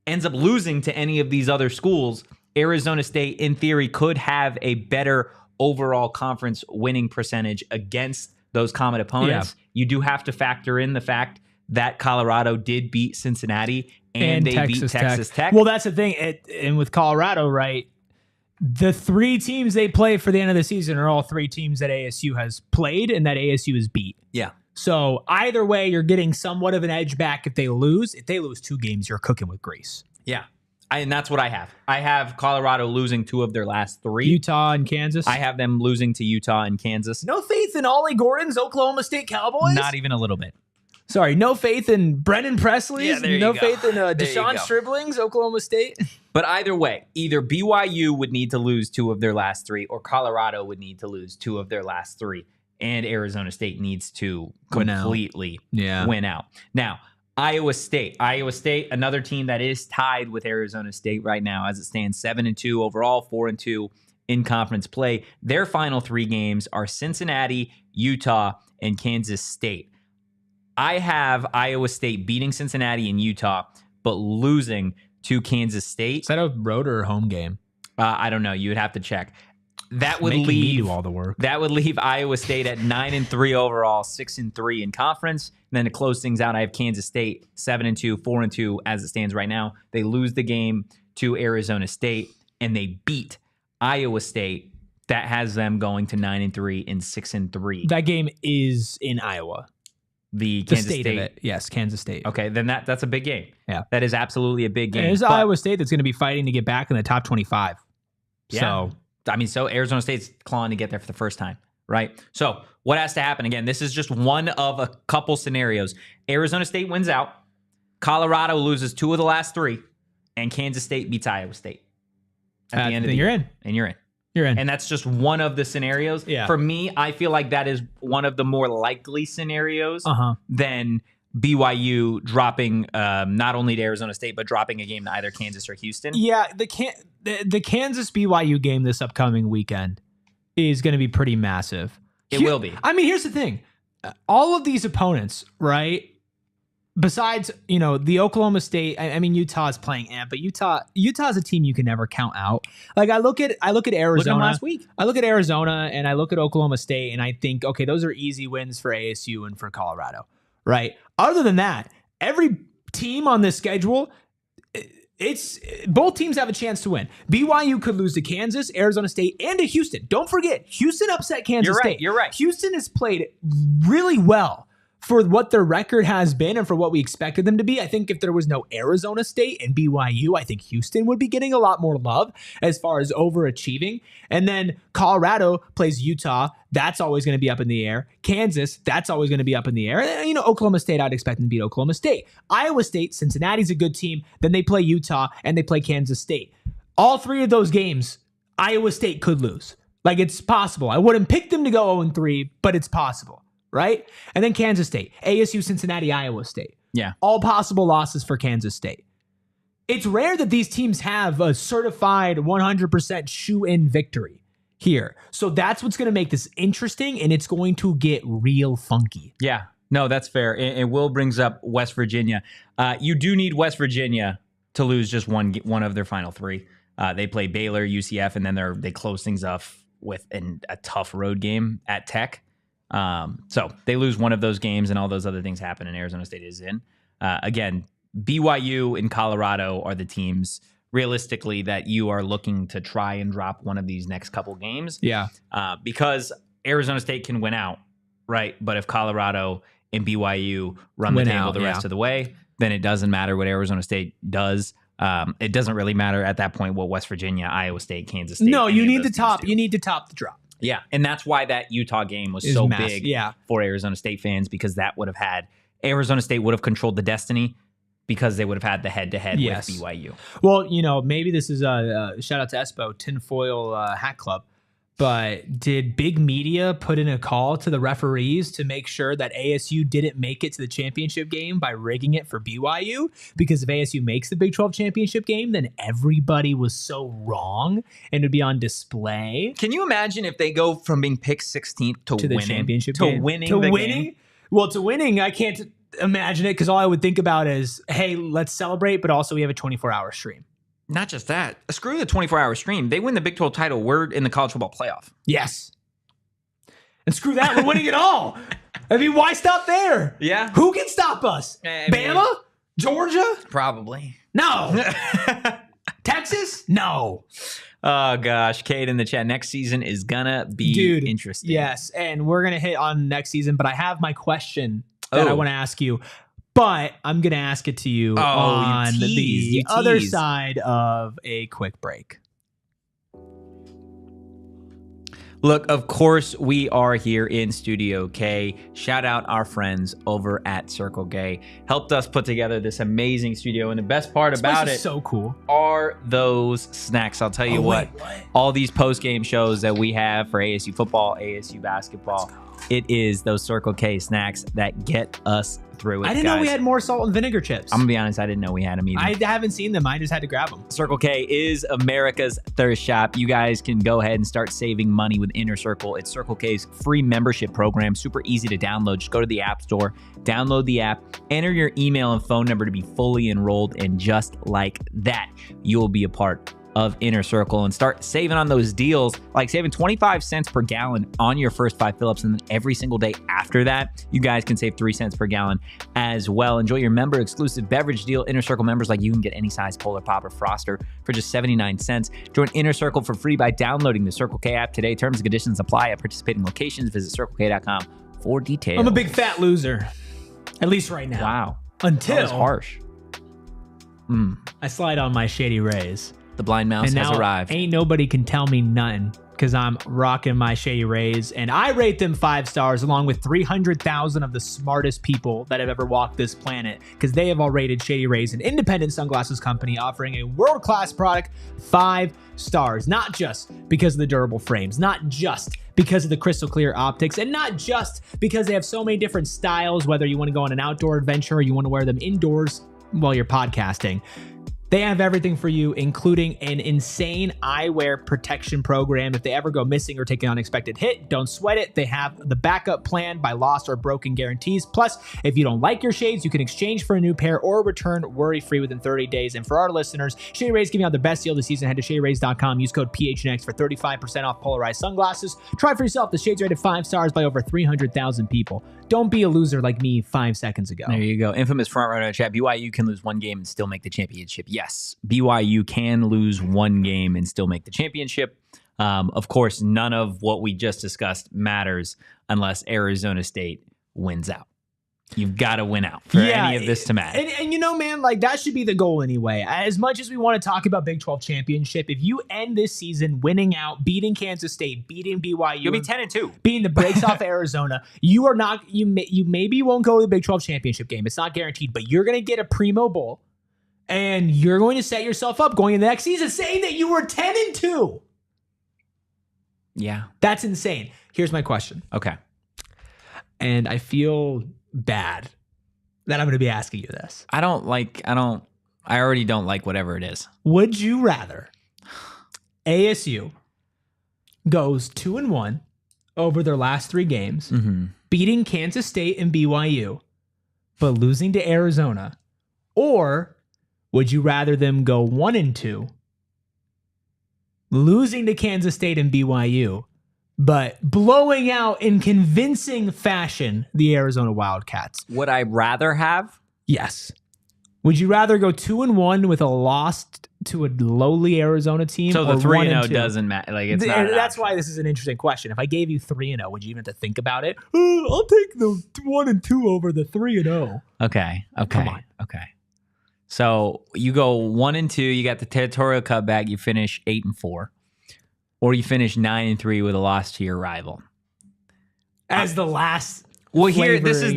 [SPEAKER 2] ends up losing to any of these other schools, Arizona State, in theory, could have a better overall conference winning percentage against those common opponents. Yeah. You do have to factor in the fact that Colorado did beat Cincinnati and they beat Texas Tech.
[SPEAKER 1] Well, that's the thing. And with Colorado, right, the 3 teams they play for the end of the season are all 3 teams that ASU has played and that ASU has beat.
[SPEAKER 2] Yeah.
[SPEAKER 1] So either way, you're getting somewhat of an edge back if they lose. If they lose 2 games, you're cooking with grease.
[SPEAKER 2] Yeah. And that's what I have. I have Colorado losing 2 of their last 3.
[SPEAKER 1] Utah and Kansas.
[SPEAKER 2] I have them losing to Utah and Kansas.
[SPEAKER 1] No faith in Ollie Gordon's Oklahoma State Cowboys?
[SPEAKER 2] Not even a little bit.
[SPEAKER 1] Sorry, no faith in Brennan Presley's?
[SPEAKER 2] Yeah,
[SPEAKER 1] no faith in Deshaun Stribling's Oklahoma State?
[SPEAKER 2] But either way, either BYU would need to lose 2 of their last 3 or Colorado would need to lose 2 of their last 3. And Arizona State needs to completely win out. Now, Iowa State, another team that is tied with Arizona State right now as it stands 7-2 overall, 4-2 in conference play. Their final 3 games are Cincinnati, Utah, and Kansas State. I have Iowa State beating Cincinnati and Utah, but losing to Kansas State.
[SPEAKER 1] Is that a road or a home game?
[SPEAKER 2] I don't know. You would have to check. That would
[SPEAKER 1] me
[SPEAKER 2] leave
[SPEAKER 1] all the work.
[SPEAKER 2] That would leave Iowa State at 9-3 overall, 6-3 in conference. And then to close things out, I have Kansas State 7-2, 4-2 as it stands right now. They lose the game to Arizona State, and they beat Iowa State. That has them going to 9-3 and 6-3.
[SPEAKER 1] That game is in Iowa.
[SPEAKER 2] The Kansas State
[SPEAKER 1] of it. Yes, Kansas State.
[SPEAKER 2] Okay, then that's a big game.
[SPEAKER 1] Yeah.
[SPEAKER 2] That is absolutely a big game.
[SPEAKER 1] There's Iowa State that's going to be fighting to get back in the top 25.
[SPEAKER 2] Yeah. So Arizona State's clawing to get there for the first time, right? So what has to happen? Again, this is just one of a couple scenarios. Arizona State wins out. Colorado loses 2 of the last 3. And Kansas State beats Iowa State. At the end of the year. And you're in.
[SPEAKER 1] You're in.
[SPEAKER 2] And that's just one of the scenarios.
[SPEAKER 1] Yeah.
[SPEAKER 2] For me, I feel like that is one of the more likely scenarios than BYU dropping not only to Arizona State, but dropping a game to either Kansas or Houston.
[SPEAKER 1] Yeah, the Kansas BYU game this upcoming weekend is going to be pretty massive.
[SPEAKER 2] It will be.
[SPEAKER 1] I mean, here's the thing. All of these opponents, right? Besides, the Oklahoma State, I mean, Utah's playing amp, but Utah's a team you can never count out. Like I look at Arizona
[SPEAKER 2] last week.
[SPEAKER 1] I look at Arizona and I look at Oklahoma State and I think, okay, those are easy wins for ASU and for Colorado, right? Other than that, every team on this schedule, it's both teams have a chance to win. BYU could lose to Kansas, Arizona State, and to Houston. Don't forget, Houston upset Kansas State.
[SPEAKER 2] You're right.
[SPEAKER 1] Houston has played really well for what their record has been and for what we expected them to be. I think if there was no Arizona State and BYU, I think Houston would be getting a lot more love as far as overachieving. And then Colorado plays Utah. That's always going to be up in the air. Kansas, that's always going to be up in the air. And, Oklahoma State, I'd expect them to beat Oklahoma State. Iowa State, Cincinnati's a good team. Then they play Utah and they play Kansas State. All 3 of those games, Iowa State could lose. Like, it's possible. I wouldn't pick them to go 0-3, but it's possible. Right? And then Kansas State, ASU, Cincinnati, Iowa State.
[SPEAKER 2] Yeah.
[SPEAKER 1] All possible losses for Kansas State. It's rare that these teams have a certified 100% shoe-in victory here. So that's what's going to make this interesting, and it's going to get real funky.
[SPEAKER 2] Yeah. No, that's fair. And Will brings up West Virginia. You do need West Virginia to lose just one of their final 3. They play Baylor, UCF, and then they close things off with a tough road game at Tech. So they lose one of those games and all those other things happen and Arizona State is in. Again, BYU and Colorado are the teams realistically that you are looking to try and drop one of these next couple games.
[SPEAKER 1] Yeah.
[SPEAKER 2] Because Arizona State can win out, right? But if Colorado and BYU run the table the rest of the way, then it doesn't matter what Arizona State does. It doesn't really matter at that point what West Virginia, Iowa State, Kansas State.
[SPEAKER 1] No, you need to top the drop.
[SPEAKER 2] Yeah, and that's why that Utah game was so big for Arizona State fans, because that would have had Arizona State would have controlled the destiny because they would have had the head-to-head with BYU.
[SPEAKER 1] Well, maybe this is a shout out to Espo, Tinfoil Hat Club. But did big media put in a call to the referees to make sure that ASU didn't make it to the championship game by rigging it for BYU? Because if ASU makes the Big 12 championship game, then everybody was so wrong and it would be on display.
[SPEAKER 2] Can you imagine if they go from being picked 16th to winning,
[SPEAKER 1] the championship
[SPEAKER 2] to
[SPEAKER 1] game?
[SPEAKER 2] winning the game?
[SPEAKER 1] Well, to winning, I can't imagine it because all I would think about is, hey, let's celebrate, but also we have a 24-hour stream.
[SPEAKER 2] Not just that. Screw the 24-hour stream. They win the Big 12 title. We're in the college football playoff.
[SPEAKER 1] Yes. And screw that. We're winning it all. I mean, why stop there?
[SPEAKER 2] Yeah.
[SPEAKER 1] Who can stop us? Bama? Georgia?
[SPEAKER 2] Probably.
[SPEAKER 1] No. Texas? No.
[SPEAKER 2] Oh, gosh. Kate in the chat. Next season is going to be interesting.
[SPEAKER 1] Yes. And we're going to hit on next season. But I have my question that I want to ask you. But I'm going to ask it to you on the other side of a quick break.
[SPEAKER 2] Look, of course, we are here in Studio K. Shout out our friends over at Circle K. Helped us put together this amazing studio. And the best part about it
[SPEAKER 1] so cool
[SPEAKER 2] are those snacks. I'll tell you what, all these post-game shows that we have for ASU football, ASU basketball, it is those Circle K snacks that get us through it.
[SPEAKER 1] I didn't know we had more salt and vinegar chips.
[SPEAKER 2] I'm gonna be honest, I didn't know we had them either.
[SPEAKER 1] I haven't seen them. I just had to grab them.
[SPEAKER 2] Circle K is America's thirst shop. You guys can go ahead and start saving money with Inner Circle. It's Circle K's free membership program. Super easy to download. Just go to the App Store, download the app, enter your email and phone number to be fully enrolled, and just like that, you will be a part of Inner Circle and start saving on those deals, like saving 25 cents per gallon on your first 5 fill-ups, and then every single day after that, you guys can save 3 cents per gallon as well. Enjoy your member exclusive beverage deal. Inner Circle members, like you, can get any size Polar Pop or Froster for just 79 cents. Join Inner Circle for free by downloading the Circle K app today. Terms and conditions apply at participating locations. Visit CircleK.com for details.
[SPEAKER 1] I'm a big fat loser, at least right now.
[SPEAKER 2] Wow.
[SPEAKER 1] Until
[SPEAKER 2] that was harsh.
[SPEAKER 1] I slide on my Shady Rays.
[SPEAKER 2] The blind mouse has arrived.
[SPEAKER 1] Ain't nobody can tell me nothing because I'm rocking my Shady Rays, and I rate them 5 stars along with 300,000 of the smartest people that have ever walked this planet, because they have all rated Shady Rays, an independent sunglasses company offering a world-class product, 5 stars. Not just because of the durable frames, not just because of the crystal clear optics, and not just because they have so many different styles, whether you want to go on an outdoor adventure or you want to wear them indoors while you're podcasting. They have everything for you, including an insane eyewear protection program. If they ever go missing or take an unexpected hit, don't sweat it. They have the backup plan by lost or broken guarantees. Plus, if you don't like your shades, you can exchange for a new pair or return worry-free within 30 days. And for our listeners, Shady Rays giving out the best deal this season. Head to ShadyRays.com. Use code PHNX for 35% off polarized sunglasses. Try for yourself. The shades rated 5 stars by over 300,000 people. Don't be a loser like me 5 seconds ago.
[SPEAKER 2] There you go. Infamous front runner chat. BYU can lose one game and still make the championship. Yes, BYU can lose one game and still make the championship. Of course, none of what we just discussed matters unless Arizona State wins out. You've got to win out for any of this to matter.
[SPEAKER 1] And you know, man, like that should be the goal anyway. As much as we want to talk about Big 12 championship, if you end this season winning out, beating Kansas State, beating BYU,
[SPEAKER 2] you'll be 10-2,
[SPEAKER 1] beating the brakes off Arizona. You are not. You maybe won't go to the Big 12 championship game. It's not guaranteed, but you're going to get a primo bowl, and you're going to set yourself up going into the next season, saying that you were 10-2.
[SPEAKER 2] Yeah,
[SPEAKER 1] that's insane. Here's my question.
[SPEAKER 2] Okay,
[SPEAKER 1] and I feel bad that I'm going to be asking you this.
[SPEAKER 2] I already don't like whatever it is.
[SPEAKER 1] Would you rather ASU goes 2-1 over their last 3 games, beating Kansas State and BYU, but losing to Arizona, or would you rather them go 1-2, losing to Kansas State and BYU, but blowing out in convincing fashion the Arizona Wildcats?
[SPEAKER 2] Would I rather have?
[SPEAKER 1] Yes. Would you rather go 2-1 with a loss to a lowly Arizona team?
[SPEAKER 2] So the 3-0 doesn't matter. Like it's not.
[SPEAKER 1] That's why this is an interesting question. If I gave you 3-0, would you even have to think about it? I'll take the 1-2 over the 3-0.
[SPEAKER 2] Okay.
[SPEAKER 1] Come on.
[SPEAKER 2] Okay. So you go 1-2. You got the Territorial cutback. You finish 8-4, or you finish 9-3 with a loss to your rival.
[SPEAKER 1] As the last.
[SPEAKER 2] Well, here this is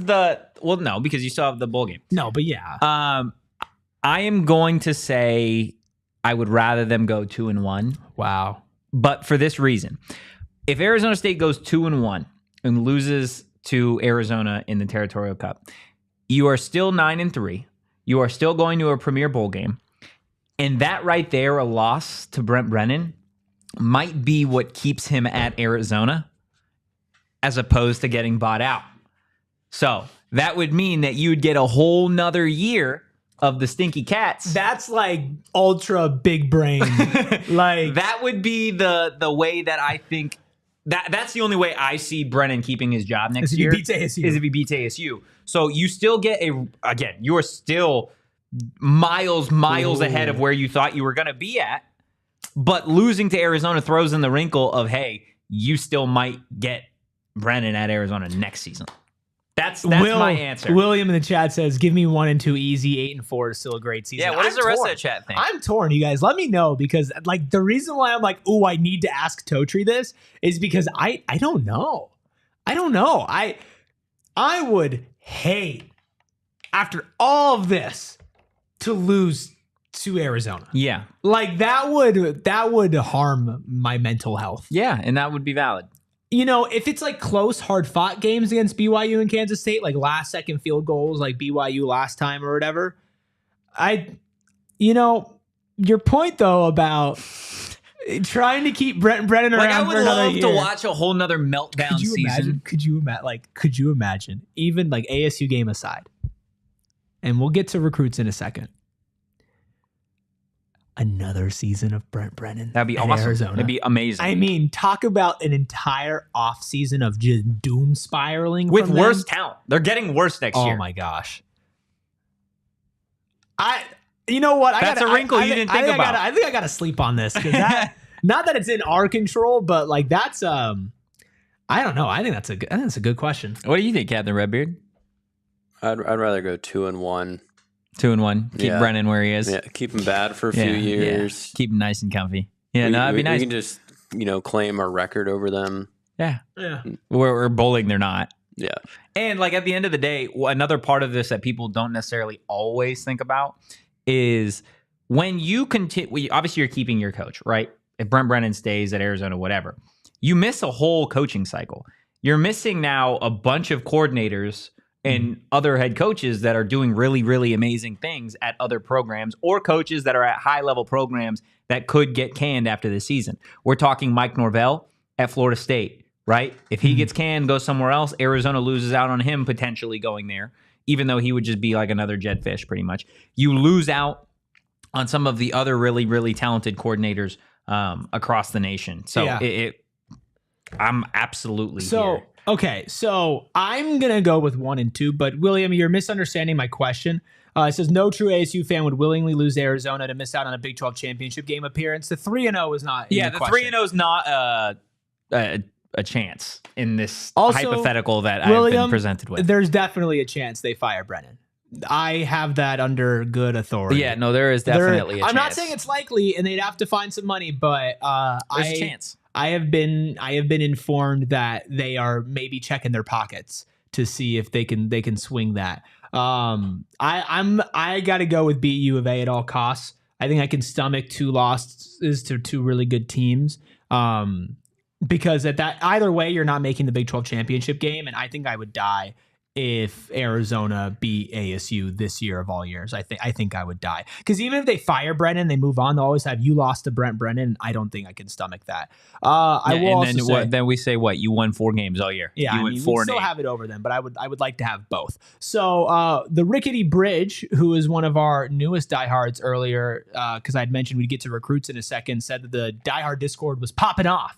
[SPEAKER 2] the no, because you still have the bowl game.
[SPEAKER 1] No, but yeah.
[SPEAKER 2] I am going to say I would rather them go 2-1.
[SPEAKER 1] Wow.
[SPEAKER 2] But for this reason, if Arizona State goes 2-1 and loses to Arizona in the Territorial Cup, you are still 9-3. You are still going to a Premier Bowl game. And that right there, a loss to Brent Brennan, might be what keeps him at Arizona as opposed to getting bought out. So that would mean that you would get a whole nother year of the Stinky Cats.
[SPEAKER 1] That's like ultra big brain. Like
[SPEAKER 2] that would be the way that I think that's the only way I see Brennan keeping his job next year. Is if he beats ASU. So you still get you are still miles ahead of where you thought you were going to be at. But losing to Arizona throws in the wrinkle of, hey, you still might get Brennan at Arizona next season. That's my answer.
[SPEAKER 1] William in the chat says, give me 1 and 2 easy. 8-4 is still a great season.
[SPEAKER 2] Yeah, what does the rest of the chat think?
[SPEAKER 1] I'm torn, you guys. Let me know, because like the reason why I'm like, I need to ask Totri this is because I don't know. I don't know. I would hate, after all of this, to lose to Arizona.
[SPEAKER 2] Yeah.
[SPEAKER 1] Like that would harm my mental health.
[SPEAKER 2] Yeah, and that would be valid.
[SPEAKER 1] You know, if it's like close, hard-fought games against BYU and Kansas State, like last-second field goals, like BYU last time or whatever, your point though about trying to keep Brennan around for another year.
[SPEAKER 2] I would love to watch a whole nother meltdown season.
[SPEAKER 1] Could you imagine, even like ASU game aside, and we'll get to recruits in a second, another season of Brent Brennan.
[SPEAKER 2] That'd be awesome.
[SPEAKER 1] Arizona.
[SPEAKER 2] That'd be amazing.
[SPEAKER 1] I mean, talk about an entire offseason of just doom spiraling
[SPEAKER 2] with worse talent. They're getting worse next year.
[SPEAKER 1] Oh my gosh. You know what?
[SPEAKER 2] That's a wrinkle you didn't think about.
[SPEAKER 1] I think I got to sleep on this, because not that it's in our control, but like that's I don't know. I think that's a good question.
[SPEAKER 2] What do you think, Captain Redbeard?
[SPEAKER 3] I'd rather go 2-1.
[SPEAKER 2] 2-1. Keep Brennan where he is.
[SPEAKER 3] Yeah, keep him bad for a few years.
[SPEAKER 2] Yeah. Keep him nice and comfy. Yeah, that'd be nice.
[SPEAKER 3] We can just, claim our record over them.
[SPEAKER 2] Yeah. Yeah. We're bowling, they're not.
[SPEAKER 3] Yeah.
[SPEAKER 2] And like at the end of the day, another part of this that people don't necessarily always think about is when you continue, obviously you're keeping your coach, right? If Brent Brennan stays at Arizona, whatever, you miss a whole coaching cycle. You're missing now a bunch of coordinators and other head coaches that are doing really, really amazing things at other programs, or coaches that are at high-level programs that could get canned after the season. We're talking Mike Norvell at Florida State, right? If he gets canned, goes somewhere else, Arizona loses out on him potentially going there, even though he would just be like another Jed Fish pretty much. You lose out on some of the other really, really talented coordinators across the nation. So I'm absolutely here.
[SPEAKER 1] Okay, so I'm going to go with 1 and 2, but William, you're misunderstanding my question. It says, no true ASU fan would willingly lose to Arizona to miss out on a Big 12 championship game appearance. The 3-0 is not in the question.
[SPEAKER 2] 3-0 is not a chance in this hypothetical that
[SPEAKER 1] William,
[SPEAKER 2] I've been presented with.
[SPEAKER 1] There's definitely a chance they fire Brennan. I have that under good authority.
[SPEAKER 2] Yeah, no, there is definitely a chance.
[SPEAKER 1] I'm not saying it's likely, and they'd have to find some money, but
[SPEAKER 2] there's a chance.
[SPEAKER 1] I have been informed that they are maybe checking their pockets to see if they can swing that. I got to go with beat U of A at all costs. I think I can stomach 2 losses to 2 really good teams. Because at that either way, you're not making the Big 12 championship game, and I think I would die if Arizona beat ASU this year of all years. I think I would die, because even if they fire Brennan, they move on. They'll always have you lost to Brent Brennan. I don't think I can stomach that.
[SPEAKER 2] Then we say what, you won 4 games all year.
[SPEAKER 1] Yeah,
[SPEAKER 2] you went 4
[SPEAKER 1] we still have it over them, but I would like to have both. So the Rickety Bridge, who is one of our newest diehards earlier, because I'd mentioned we'd get to recruits in a second, said that the diehard Discord was popping off.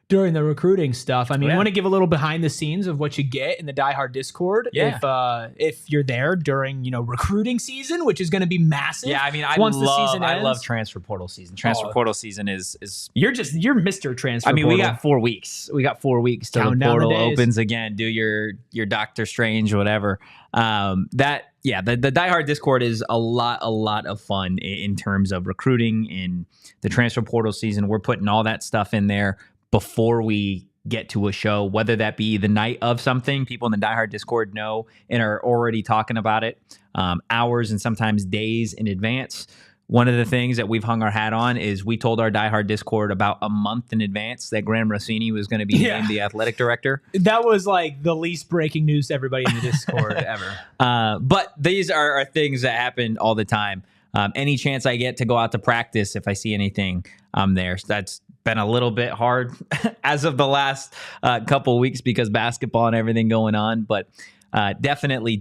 [SPEAKER 1] during the recruiting stuff. I mean, I want to give a little behind the scenes of what you get in the Die Hard Discord.
[SPEAKER 2] Yeah.
[SPEAKER 1] If you're there during, recruiting season, which is going to be massive.
[SPEAKER 2] Yeah, I mean, I love transfer portal season. Transfer portal season is
[SPEAKER 1] you're Mr. Transfer.
[SPEAKER 2] I mean,
[SPEAKER 1] portal.
[SPEAKER 2] we got 4 weeks. We got 4 weeks till the portal opens again. Do your Doctor Strange or whatever. The Die Hard Discord is a lot of fun in terms of recruiting in the transfer portal season. We're putting all that stuff in there before we get to a show, whether that be the night of something. People in the Die Hard Discord know and are already talking about it hours and sometimes days in advance. One of the things that we've hung our hat on is we told our Die Hard Discord about a month in advance that Graham Rossini was going to be named the athletic director.
[SPEAKER 1] That was like the least breaking news to everybody in the Discord ever.
[SPEAKER 2] But these are things that happen all the time. Any chance I get to go out to practice, if I see anything, I'm there. So that's been a little bit hard as of the last couple of weeks because basketball and everything going on. But definitely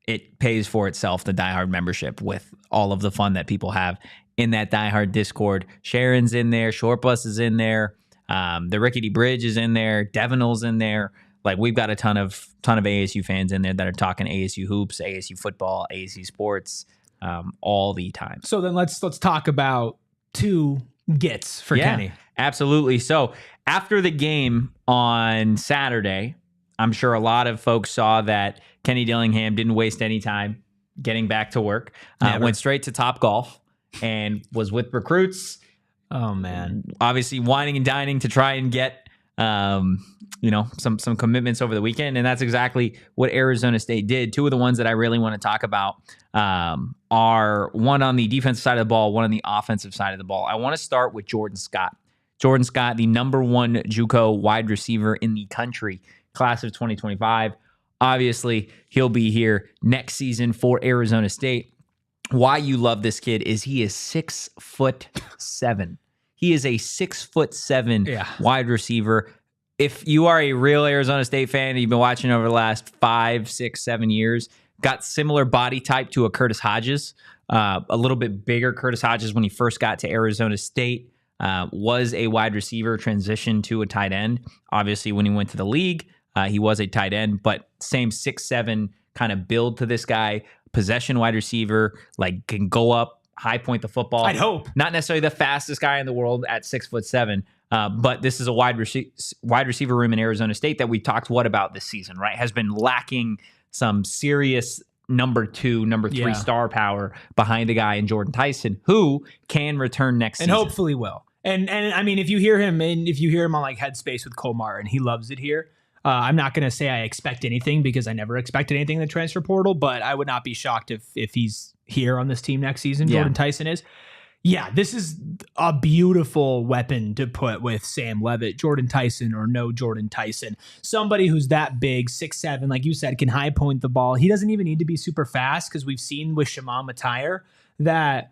[SPEAKER 2] it pays for itself, the Die Hard membership, with all of the fun that people have in that Die Hard Discord. Sharon's in there. Short Bus is in there. The Rickety Bridge is in there. Devinel's in there. Like, we've got a ton of ASU fans in there that are talking ASU hoops, ASU football, ASU sports all the time.
[SPEAKER 1] So then let's talk about 2 gets for Kenny.
[SPEAKER 2] Absolutely. So after the game on Saturday, I'm sure a lot of folks saw that Kenny Dillingham didn't waste any time getting back to work. Went straight to Top Golf and was with recruits.
[SPEAKER 1] Oh, man.
[SPEAKER 2] Obviously wining and dining to try and get some commitments over the weekend. And that's exactly what Arizona State did. 2 of the ones that I really want to talk about are one on the defensive side of the ball, one on the offensive side of the ball. I want to start with Jordan Scott. Jordan Scott, the number 1 JUCO wide receiver in the country, class of 2025. Obviously, he'll be here next season for Arizona State. Why you love this kid is he is 6'7". He is a 6'7" wide receiver. If you are a real Arizona State fan, you've been watching over the last 5, 6, 7 years, got similar body type to a Curtis Hodges, a little bit bigger Curtis Hodges when he first got to Arizona State, was a wide receiver, transitioned to a tight end. Obviously, when he went to the league, he was a tight end, but same 6'7" kind of build to this guy, possession wide receiver, like can go up, high point the football.
[SPEAKER 1] I'd hope.
[SPEAKER 2] Not necessarily the fastest guy in the world at 6'7", but this is a wide receiver room in Arizona State that we talked about this season, right? Has been lacking some serious number 2, number 3 star power behind a guy in Jordan Tyson who can return next season.
[SPEAKER 1] And hopefully will. And I mean, if you hear him on like Headspace with Cole Martin, he loves it here. I'm not going to say I expect anything because I never expected anything in the transfer portal, but I would not be shocked if he's here on this team next season. Jordan Tyson is. Yeah, this is a beautiful weapon to put with Sam Levitt, Jordan Tyson or no Jordan Tyson. Somebody who's that big, 6'7", like you said, can high point the ball. He doesn't even need to be super fast because we've seen with Shimon Matire that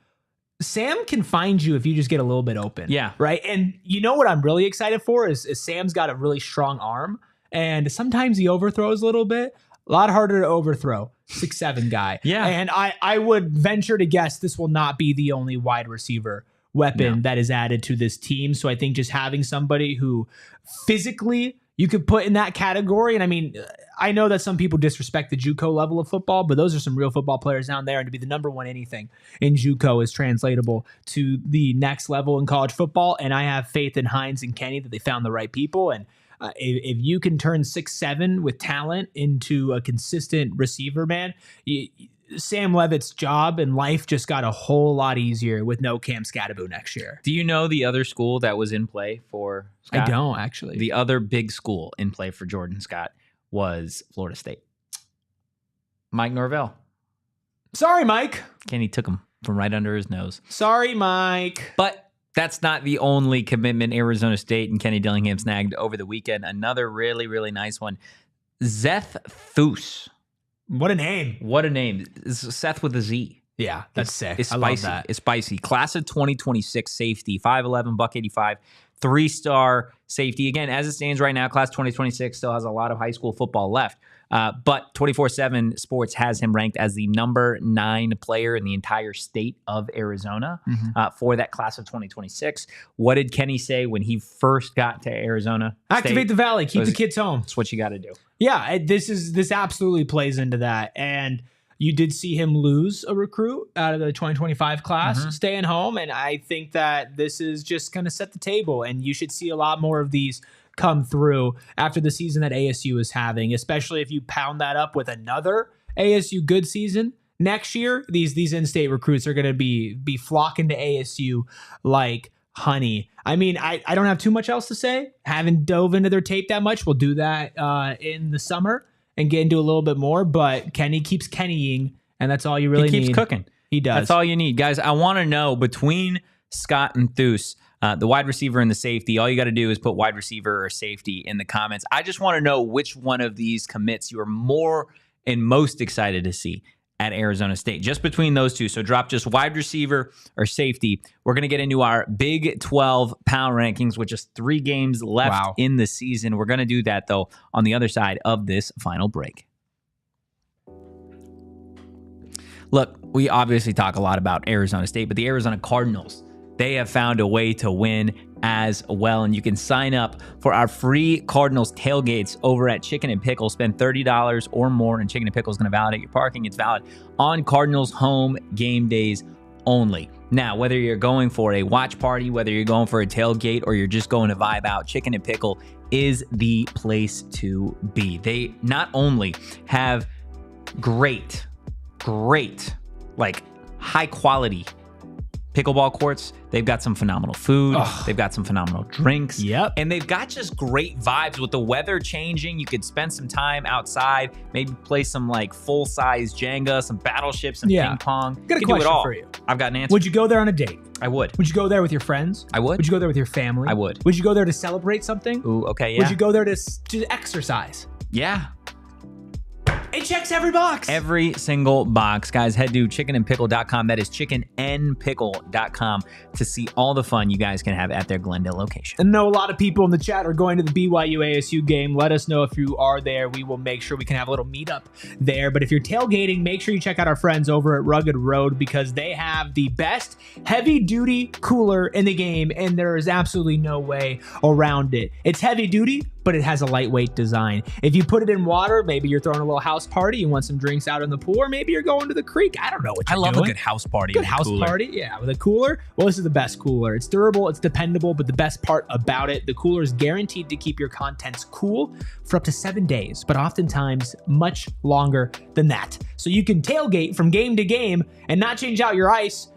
[SPEAKER 1] Sam can find you if you just get a little bit open.
[SPEAKER 2] Yeah.
[SPEAKER 1] Right? And you know what I'm really excited for is Sam's got a really strong arm. And sometimes he overthrows a little bit. A lot harder to overthrow. 6'7" guy.
[SPEAKER 2] Yeah.
[SPEAKER 1] And I would venture to guess this will not be the only wide receiver weapon that is added to this team. So I think just having somebody who physically you could put in that category. And I mean, I know that some people disrespect the JUCO level of football, but those are some real football players down there. And to be the number 1 anything in JUCO is translatable to the next level in college football. And I have faith in Hines and Kenny that they found the right people. And if you can turn 6'7" with talent into a consistent receiver, man, Sam Levitt's job and life just got a whole lot easier with no Cam Skattebo next year.
[SPEAKER 2] Do you know the other school that was in play for Scott?
[SPEAKER 1] I don't, actually.
[SPEAKER 2] The other big school in play for Jordan Scott was Florida State. Mike Norvell.
[SPEAKER 1] Sorry, Mike.
[SPEAKER 2] Kenny took him from right under his nose.
[SPEAKER 1] Sorry, Mike.
[SPEAKER 2] But that's not the only commitment Arizona State and Kenny Dillingham snagged over the weekend. Another really, really nice one. Zeth Thues.
[SPEAKER 1] What a name.
[SPEAKER 2] What a name. It's Seth with a Z.
[SPEAKER 1] Yeah, that's sick.
[SPEAKER 2] It's
[SPEAKER 1] I
[SPEAKER 2] spicy.
[SPEAKER 1] love that.
[SPEAKER 2] It's spicy. Class of 2026 safety, 5'11", $185, 3-star safety. Again, as it stands right now, class 2026 still has a lot of high school football left. But 24/7 Sports has him ranked as the number 9 player in the entire state of Arizona for that class of 2026. What did Kenny say when he first got to Arizona?
[SPEAKER 1] Activate the Valley. Keep the kids home.
[SPEAKER 2] That's what you got to do.
[SPEAKER 1] Yeah, this absolutely plays into that. And you did see him lose a recruit out of the 2025 class, staying home. And I think that this is just going to set the table. And you should see a lot more of these come through after the season that ASU is having, especially if you pound that up with another ASU good season next year. These in-state recruits are going to be flocking to ASU like honey. I mean, I don't have too much else to say. Haven't dove into their tape that much. We'll do that in the summer and get into a little bit more, but Kenny keeps Kennying, and that's all you really need.
[SPEAKER 2] He keeps cooking.
[SPEAKER 1] He does.
[SPEAKER 2] That's all you need. Guys, I want to know, between Scott and Thues, the wide receiver and the safety, all you got to do is put wide receiver or safety in the comments. I just want to know which one of these commits you are more and most excited to see at Arizona State, just between those two. So drop just wide receiver or safety. We're going to get into our Big 12 power rankings with just 3 games left in the season. We're going to do that, though, on the other side of this final break. Look, we obviously talk a lot about Arizona State, but the Arizona Cardinals, they have found a way to win as well. And you can sign up for our free Cardinals tailgates over at Chicken and Pickle. Spend $30 or more, and Chicken and Pickle is going to validate your parking. It's valid on Cardinals home game days only. Now, whether you're going for a watch party, whether you're going for a tailgate, or you're just going to vibe out, Chicken and Pickle is the place to be. They not only have great, like high quality pickleball courts, they've got some phenomenal food. They've got some phenomenal drinks.
[SPEAKER 1] Yep.
[SPEAKER 2] And they've got just great vibes. With the weather changing, you could spend some time outside, maybe play some like full-size Jenga, some battleships, and ping pong.
[SPEAKER 1] I've got a question for you.
[SPEAKER 2] I've got an answer.
[SPEAKER 1] Would you go there on a date?
[SPEAKER 2] I would.
[SPEAKER 1] Would you go there with your friends?
[SPEAKER 2] I would.
[SPEAKER 1] Would you go there with your family?
[SPEAKER 2] I would.
[SPEAKER 1] Would you go there to celebrate something?
[SPEAKER 2] Ooh, okay, yeah.
[SPEAKER 1] Would you go there to exercise?
[SPEAKER 2] Yeah.
[SPEAKER 1] It checks every box.
[SPEAKER 2] Every single box. Guys, head to chickenandpickle.com. That is chickenandpickle.com to see all the fun you guys can have at their Glendale location.
[SPEAKER 1] I know a lot of people in the chat are going to the BYU ASU game. Let us know if you are there. We will make sure we can have a little meetup there. But if you're tailgating, make sure you check out our friends over at Rugged Road, because they have the best heavy-duty cooler in the game, and there is absolutely no way around it. It's heavy-duty, but it has a lightweight design. If you put it in water, maybe you're throwing a little house party, you want some drinks out in the pool, or maybe you're going to the creek. I don't know what you're doing.
[SPEAKER 2] I love a good house party.
[SPEAKER 1] Good house party, yeah, with a cooler. Well, this is the best cooler. It's durable, it's dependable, but the best part about it, the cooler is guaranteed to keep your contents cool for up to 7 days, but oftentimes much longer than that. So you can tailgate from game to game and not change out your ice,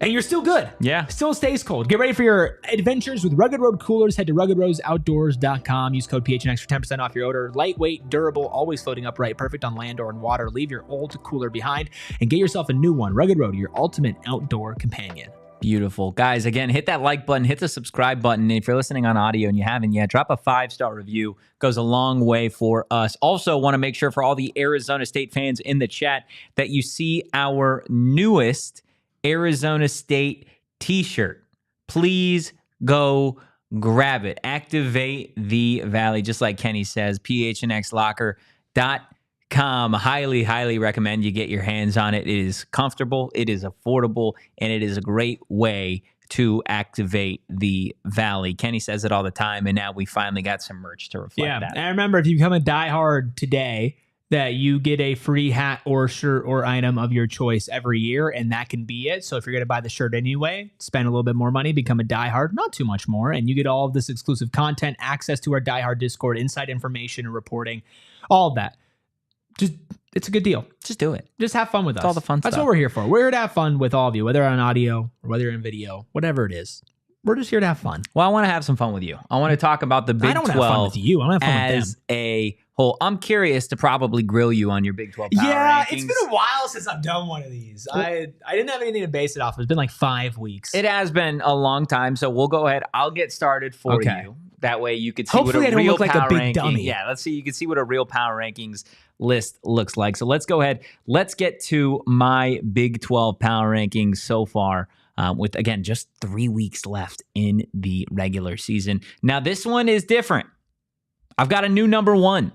[SPEAKER 1] and you're still good.
[SPEAKER 2] Yeah.
[SPEAKER 1] Still stays cold. Get ready for your adventures with Rugged Road coolers. Head to ruggedroadsoutdoors.com. Use code PHNX for 10% off your order. Lightweight, durable, always floating upright, perfect on land or in water. Leave your old cooler behind and get yourself a new one. Rugged Road, your ultimate outdoor companion.
[SPEAKER 2] Beautiful. Guys, again, hit that like button, hit the subscribe button. And if you're listening on audio and you haven't yet, drop a 5-star review. Goes a long way for us. Also, want to make sure for all the Arizona State fans in the chat that you see our newest Arizona State t-shirt. Please go grab it. Activate the Valley, just like Kenny says. PHNXlocker.com. Highly recommend you get your hands on it. It is comfortable, it is affordable, and it is a great way to activate the Valley. Kenny says it all the time, and now we finally got some merch to reflect that.
[SPEAKER 1] And I remember, if you become a diehard today, that you get a free hat or shirt or item of your choice every year, and that can be it. So if you're going to buy the shirt anyway, spend a little bit more money, become a diehard, not too much more, and you get all of this exclusive content, access to our diehard Discord, inside information and reporting, all of that. Just, it's a good deal.
[SPEAKER 2] Just do it.
[SPEAKER 1] Just have fun with us.
[SPEAKER 2] All the fun
[SPEAKER 1] That's
[SPEAKER 2] stuff.
[SPEAKER 1] what we're here for. We're here to have fun with all of you, whether on audio or whether in video, whatever it is. We're just here to have fun.
[SPEAKER 2] Well, I want to have some fun with you. I want to talk about the Big 12
[SPEAKER 1] I don't want to have fun with you. I want to have fun with them.
[SPEAKER 2] A whole. I'm curious to probably grill you on your Big 12 power
[SPEAKER 1] rankings.
[SPEAKER 2] rankings.
[SPEAKER 1] It's been a while since I've done one of these. I didn't have anything to base it off of. It's been like 5 weeks.
[SPEAKER 2] It has been a long time, so we'll go ahead. I'll get started for you. That way you could see
[SPEAKER 1] Hopefully
[SPEAKER 2] what a
[SPEAKER 1] I don't
[SPEAKER 2] real
[SPEAKER 1] look like
[SPEAKER 2] power
[SPEAKER 1] a big
[SPEAKER 2] ranking.
[SPEAKER 1] dummy.
[SPEAKER 2] Yeah, let's see. You can see what a real power rankings list looks like. So let's go ahead. Let's get to my Big 12 power rankings so far. With, again, just 3 weeks left in the regular season. Now, this one is different. I've got a new number 1.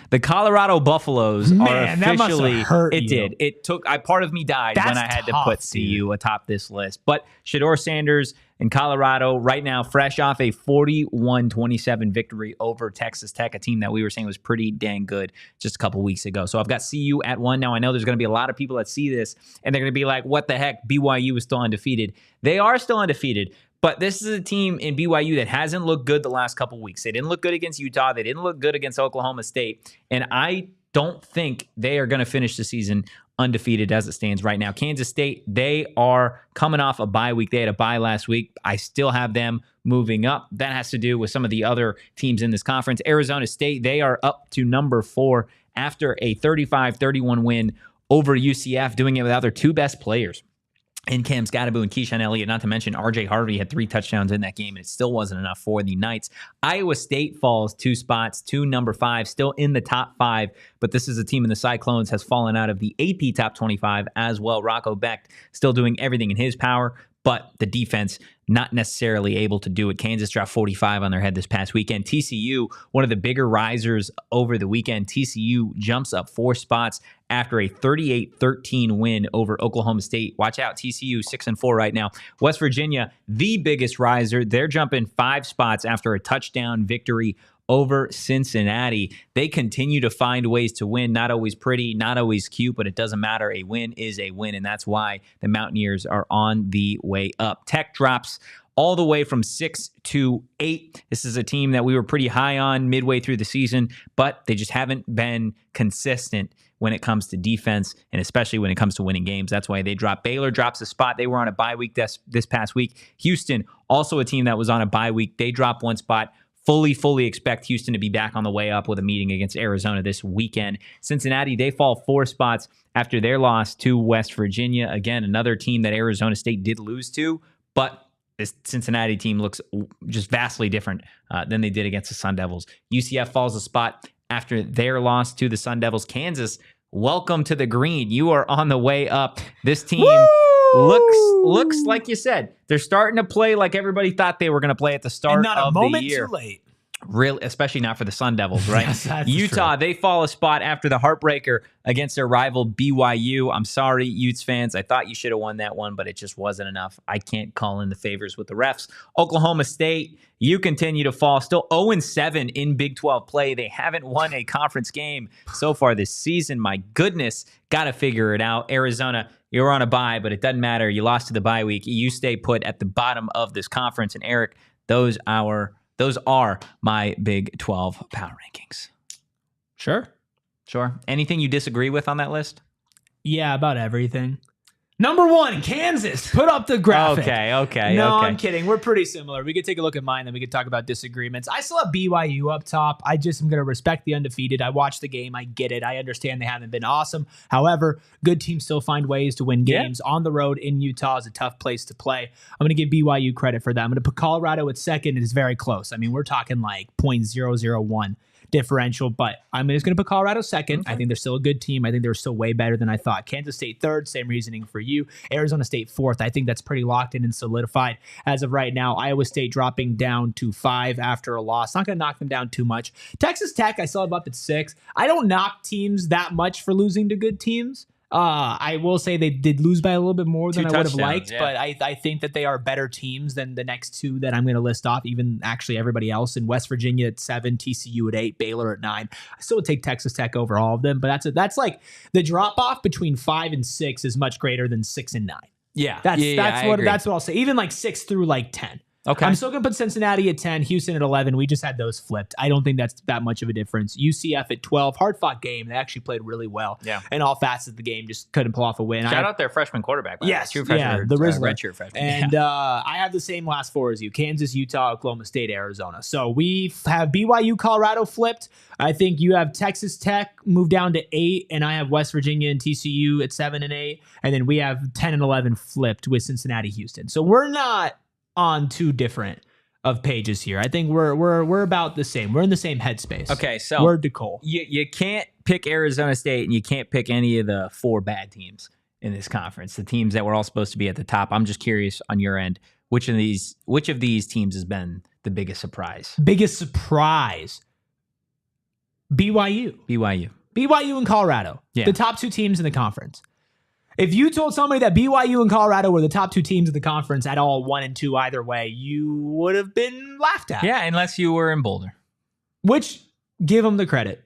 [SPEAKER 2] The Colorado Buffaloes are officially.
[SPEAKER 1] Hurt
[SPEAKER 2] it
[SPEAKER 1] you.
[SPEAKER 2] did. It took. Part of me died when I had to put CU atop this list. But Shedeur Sanders in Colorado right now, fresh off a 41-27 victory over Texas Tech, a team that we were saying was pretty dang good just a couple weeks ago. So I've got CU at 1. Now I know there's going to be a lot of people that see this and they're going to be like, "What the heck? BYU is still undefeated." They are still undefeated. But this is a team in BYU that hasn't looked good the last couple weeks. They didn't look good against Utah. They didn't look good against Oklahoma State. And I don't think they are going to finish the season undefeated as it stands right now. Kansas State, they are coming off a bye week. They had a bye last week. I still have them moving up. That has to do with some of the other teams in this conference. Arizona State, they are up to number 4 after a 35-31 win over UCF, doing it without their 2 best players. And Cam Skattebo and Keyshawn Elliott, not to mention RJ Harvey had 3 touchdowns in that game, and it still wasn't enough for the Knights. Iowa State falls 2 spots to number 5, still in the top 5, but this is a team in the Cyclones has fallen out of the AP top 25 as well. Rocco Becht still doing everything in his power, but the defense not necessarily able to do it. Kansas dropped 45 on their head this past weekend. TCU, one of the bigger risers over the weekend. TCU jumps up 4 spots after a 38-13 win over Oklahoma State. Watch out, TCU 6-4 right now. West Virginia, the biggest riser. They're jumping 5 spots after a touchdown victory over Cincinnati. They continue to find ways to win. Not always pretty, not always cute, but it doesn't matter. A win is a win, and that's why the Mountaineers are on the way up. Tech drops all the way from 6 to 8. This is a team that we were pretty high on midway through the season, but they just haven't been consistent when it comes to defense, and especially when it comes to winning games. That's why they drop. Baylor drops a spot. They were on a bye week this past week. Houston, also a team that was on a bye week. They dropped 1 spot. Fully expect Houston to be back on the way up with a meeting against Arizona this weekend. Cincinnati, they fall 4 spots after their loss to West Virginia. Again, another team that Arizona State did lose to, but this Cincinnati team looks just vastly different than they did against the Sun Devils. UCF falls a spot after their loss to the Sun Devils. Kansas, welcome to the green. You are on the way up. This team looks like you said. They're starting to play like everybody thought they were going to play at the start of the year. Not a moment too late. Really, especially not for the Sun Devils, right?
[SPEAKER 1] Yes, that's
[SPEAKER 2] Utah,
[SPEAKER 1] true.
[SPEAKER 2] They fall a spot after the heartbreaker against their rival BYU. I'm sorry, Utes fans. I thought you should have won that one, but it just wasn't enough. I can't call in the favors with the refs. Oklahoma State, you continue to fall. Still 0-7 in Big 12 play. They haven't won a conference game so far this season. My goodness, got to figure it out. Arizona, you're on a bye, but it doesn't matter. You lost to the bye week. You stay put at the bottom of this conference. And Erik, those are my Big 12 power rankings.
[SPEAKER 1] Sure.
[SPEAKER 2] Anything you disagree with on that list?
[SPEAKER 1] Yeah, about everything. Number 1, Kansas. Put up the graphic.
[SPEAKER 2] Okay.
[SPEAKER 1] No, I'm kidding. We're pretty similar. We could take a look at mine, then we could talk about disagreements. I still have BYU up top. I just am going to respect the undefeated. I watched the game. I get it. I understand they haven't been awesome. However, good teams still find ways to win games. On the road in Utah is a tough place to play. I'm going to give BYU credit for that. I'm going to put Colorado at second. It is very close. I mean, we're talking like 0.001 differential, but I'm just going to put Colorado second. Okay. I think they're still a good team. I think they're still way better than I thought. Kansas State third, same reasoning for you. Arizona State fourth. I think that's pretty locked in and solidified as of right now. Iowa State dropping down to 5 after a loss. Not going to knock them down too much. Texas Tech, I still have up at 6. I don't knock teams that much for losing to good teams. I will say they did lose by a little bit more than I would have liked, but I think that they are better teams than the next 2 that I'm going to list off, even actually everybody else. In West Virginia at 7, TCU at 8, Baylor at 9. I still would take Texas Tech over all of them, but that's like the drop off between 5 and 6 is much greater than 6 and 9.
[SPEAKER 2] Yeah,
[SPEAKER 1] that's what I'll say. Even like 6 through like 10.
[SPEAKER 2] Okay.
[SPEAKER 1] I'm still going to put Cincinnati at 10, Houston at 11. We just had those flipped. I don't think that's that much of a difference. UCF at 12. Hard-fought game. They actually played really well.
[SPEAKER 2] Yeah.
[SPEAKER 1] In all facets of the game, just couldn't pull off a win.
[SPEAKER 2] Shout out their freshman quarterback.
[SPEAKER 1] Yes.
[SPEAKER 2] True freshman,
[SPEAKER 1] the Rizzler.
[SPEAKER 2] redshirt freshman.
[SPEAKER 1] And I have the same last 4 as you. Kansas, Utah, Oklahoma State, Arizona. So we have BYU, Colorado flipped. I think you have Texas Tech moved down to 8, and I have West Virginia and TCU at 7 and 8. And then we have 10 and 11 flipped with Cincinnati, Houston. So we're not on too different of pages here. I think we're about the same. We're in the same headspace.
[SPEAKER 2] Okay, so
[SPEAKER 1] word to Cole.
[SPEAKER 2] You can't pick Arizona State and you can't pick any of the 4 bad teams in this conference. The teams that were all supposed to be at the top. I'm just curious on your end, which of these teams has been the biggest surprise?
[SPEAKER 1] Biggest surprise. BYU. BYU and Colorado.
[SPEAKER 2] Yeah.
[SPEAKER 1] The top 2 teams in the conference. If you told somebody that BYU and Colorado were the top 2 teams in the conference at all 1 and 2 either way, you would have been laughed at.
[SPEAKER 2] Yeah, unless you were in Boulder.
[SPEAKER 1] Which, give them the credit.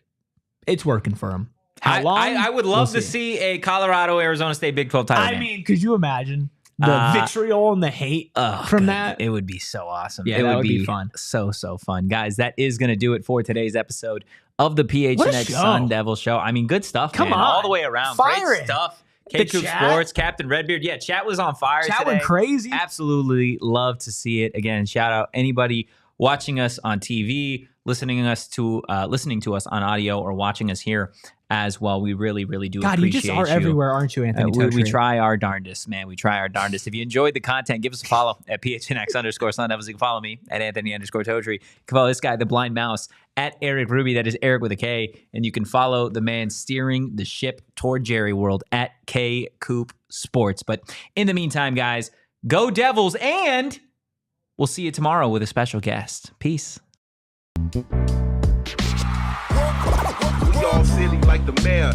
[SPEAKER 1] It's working for them. How long?
[SPEAKER 2] I would love to see a Colorado Arizona State Big 12 title game.
[SPEAKER 1] I mean, could you imagine the vitriol and the hate from that?
[SPEAKER 2] It would be so awesome.
[SPEAKER 1] Yeah, that would be fun.
[SPEAKER 2] So fun. Guys, that is going to do it for today's episode of the PHNX Sun Devils show. I mean, good stuff,
[SPEAKER 1] Come
[SPEAKER 2] man.
[SPEAKER 1] on.
[SPEAKER 2] All the way around. Great stuff. K-Coop Sports, Captain Redbeard. Yeah, chat was on fire today.
[SPEAKER 1] Chat went crazy.
[SPEAKER 2] Absolutely love to see it. Again, shout out anybody watching us on TV, listening to us on audio, or watching us here as well. We really, really do appreciate you.
[SPEAKER 1] God, you just are everywhere, aren't you, Anthony Totri?
[SPEAKER 2] We try our darndest, man. We try our darndest. If you enjoyed the content, give us a follow at PHNX_Sun Devils. You can follow me at Anthony_Totri. You can follow this guy, the Blind Mouse, at Erik Ruby. That is Erik with a K. And you can follow the man steering the ship toward Jerry World at K-Coop Sports. But in the meantime, guys, go Devils, and we'll see you tomorrow with a special guest. Peace.
[SPEAKER 4] We all silly like the mayor.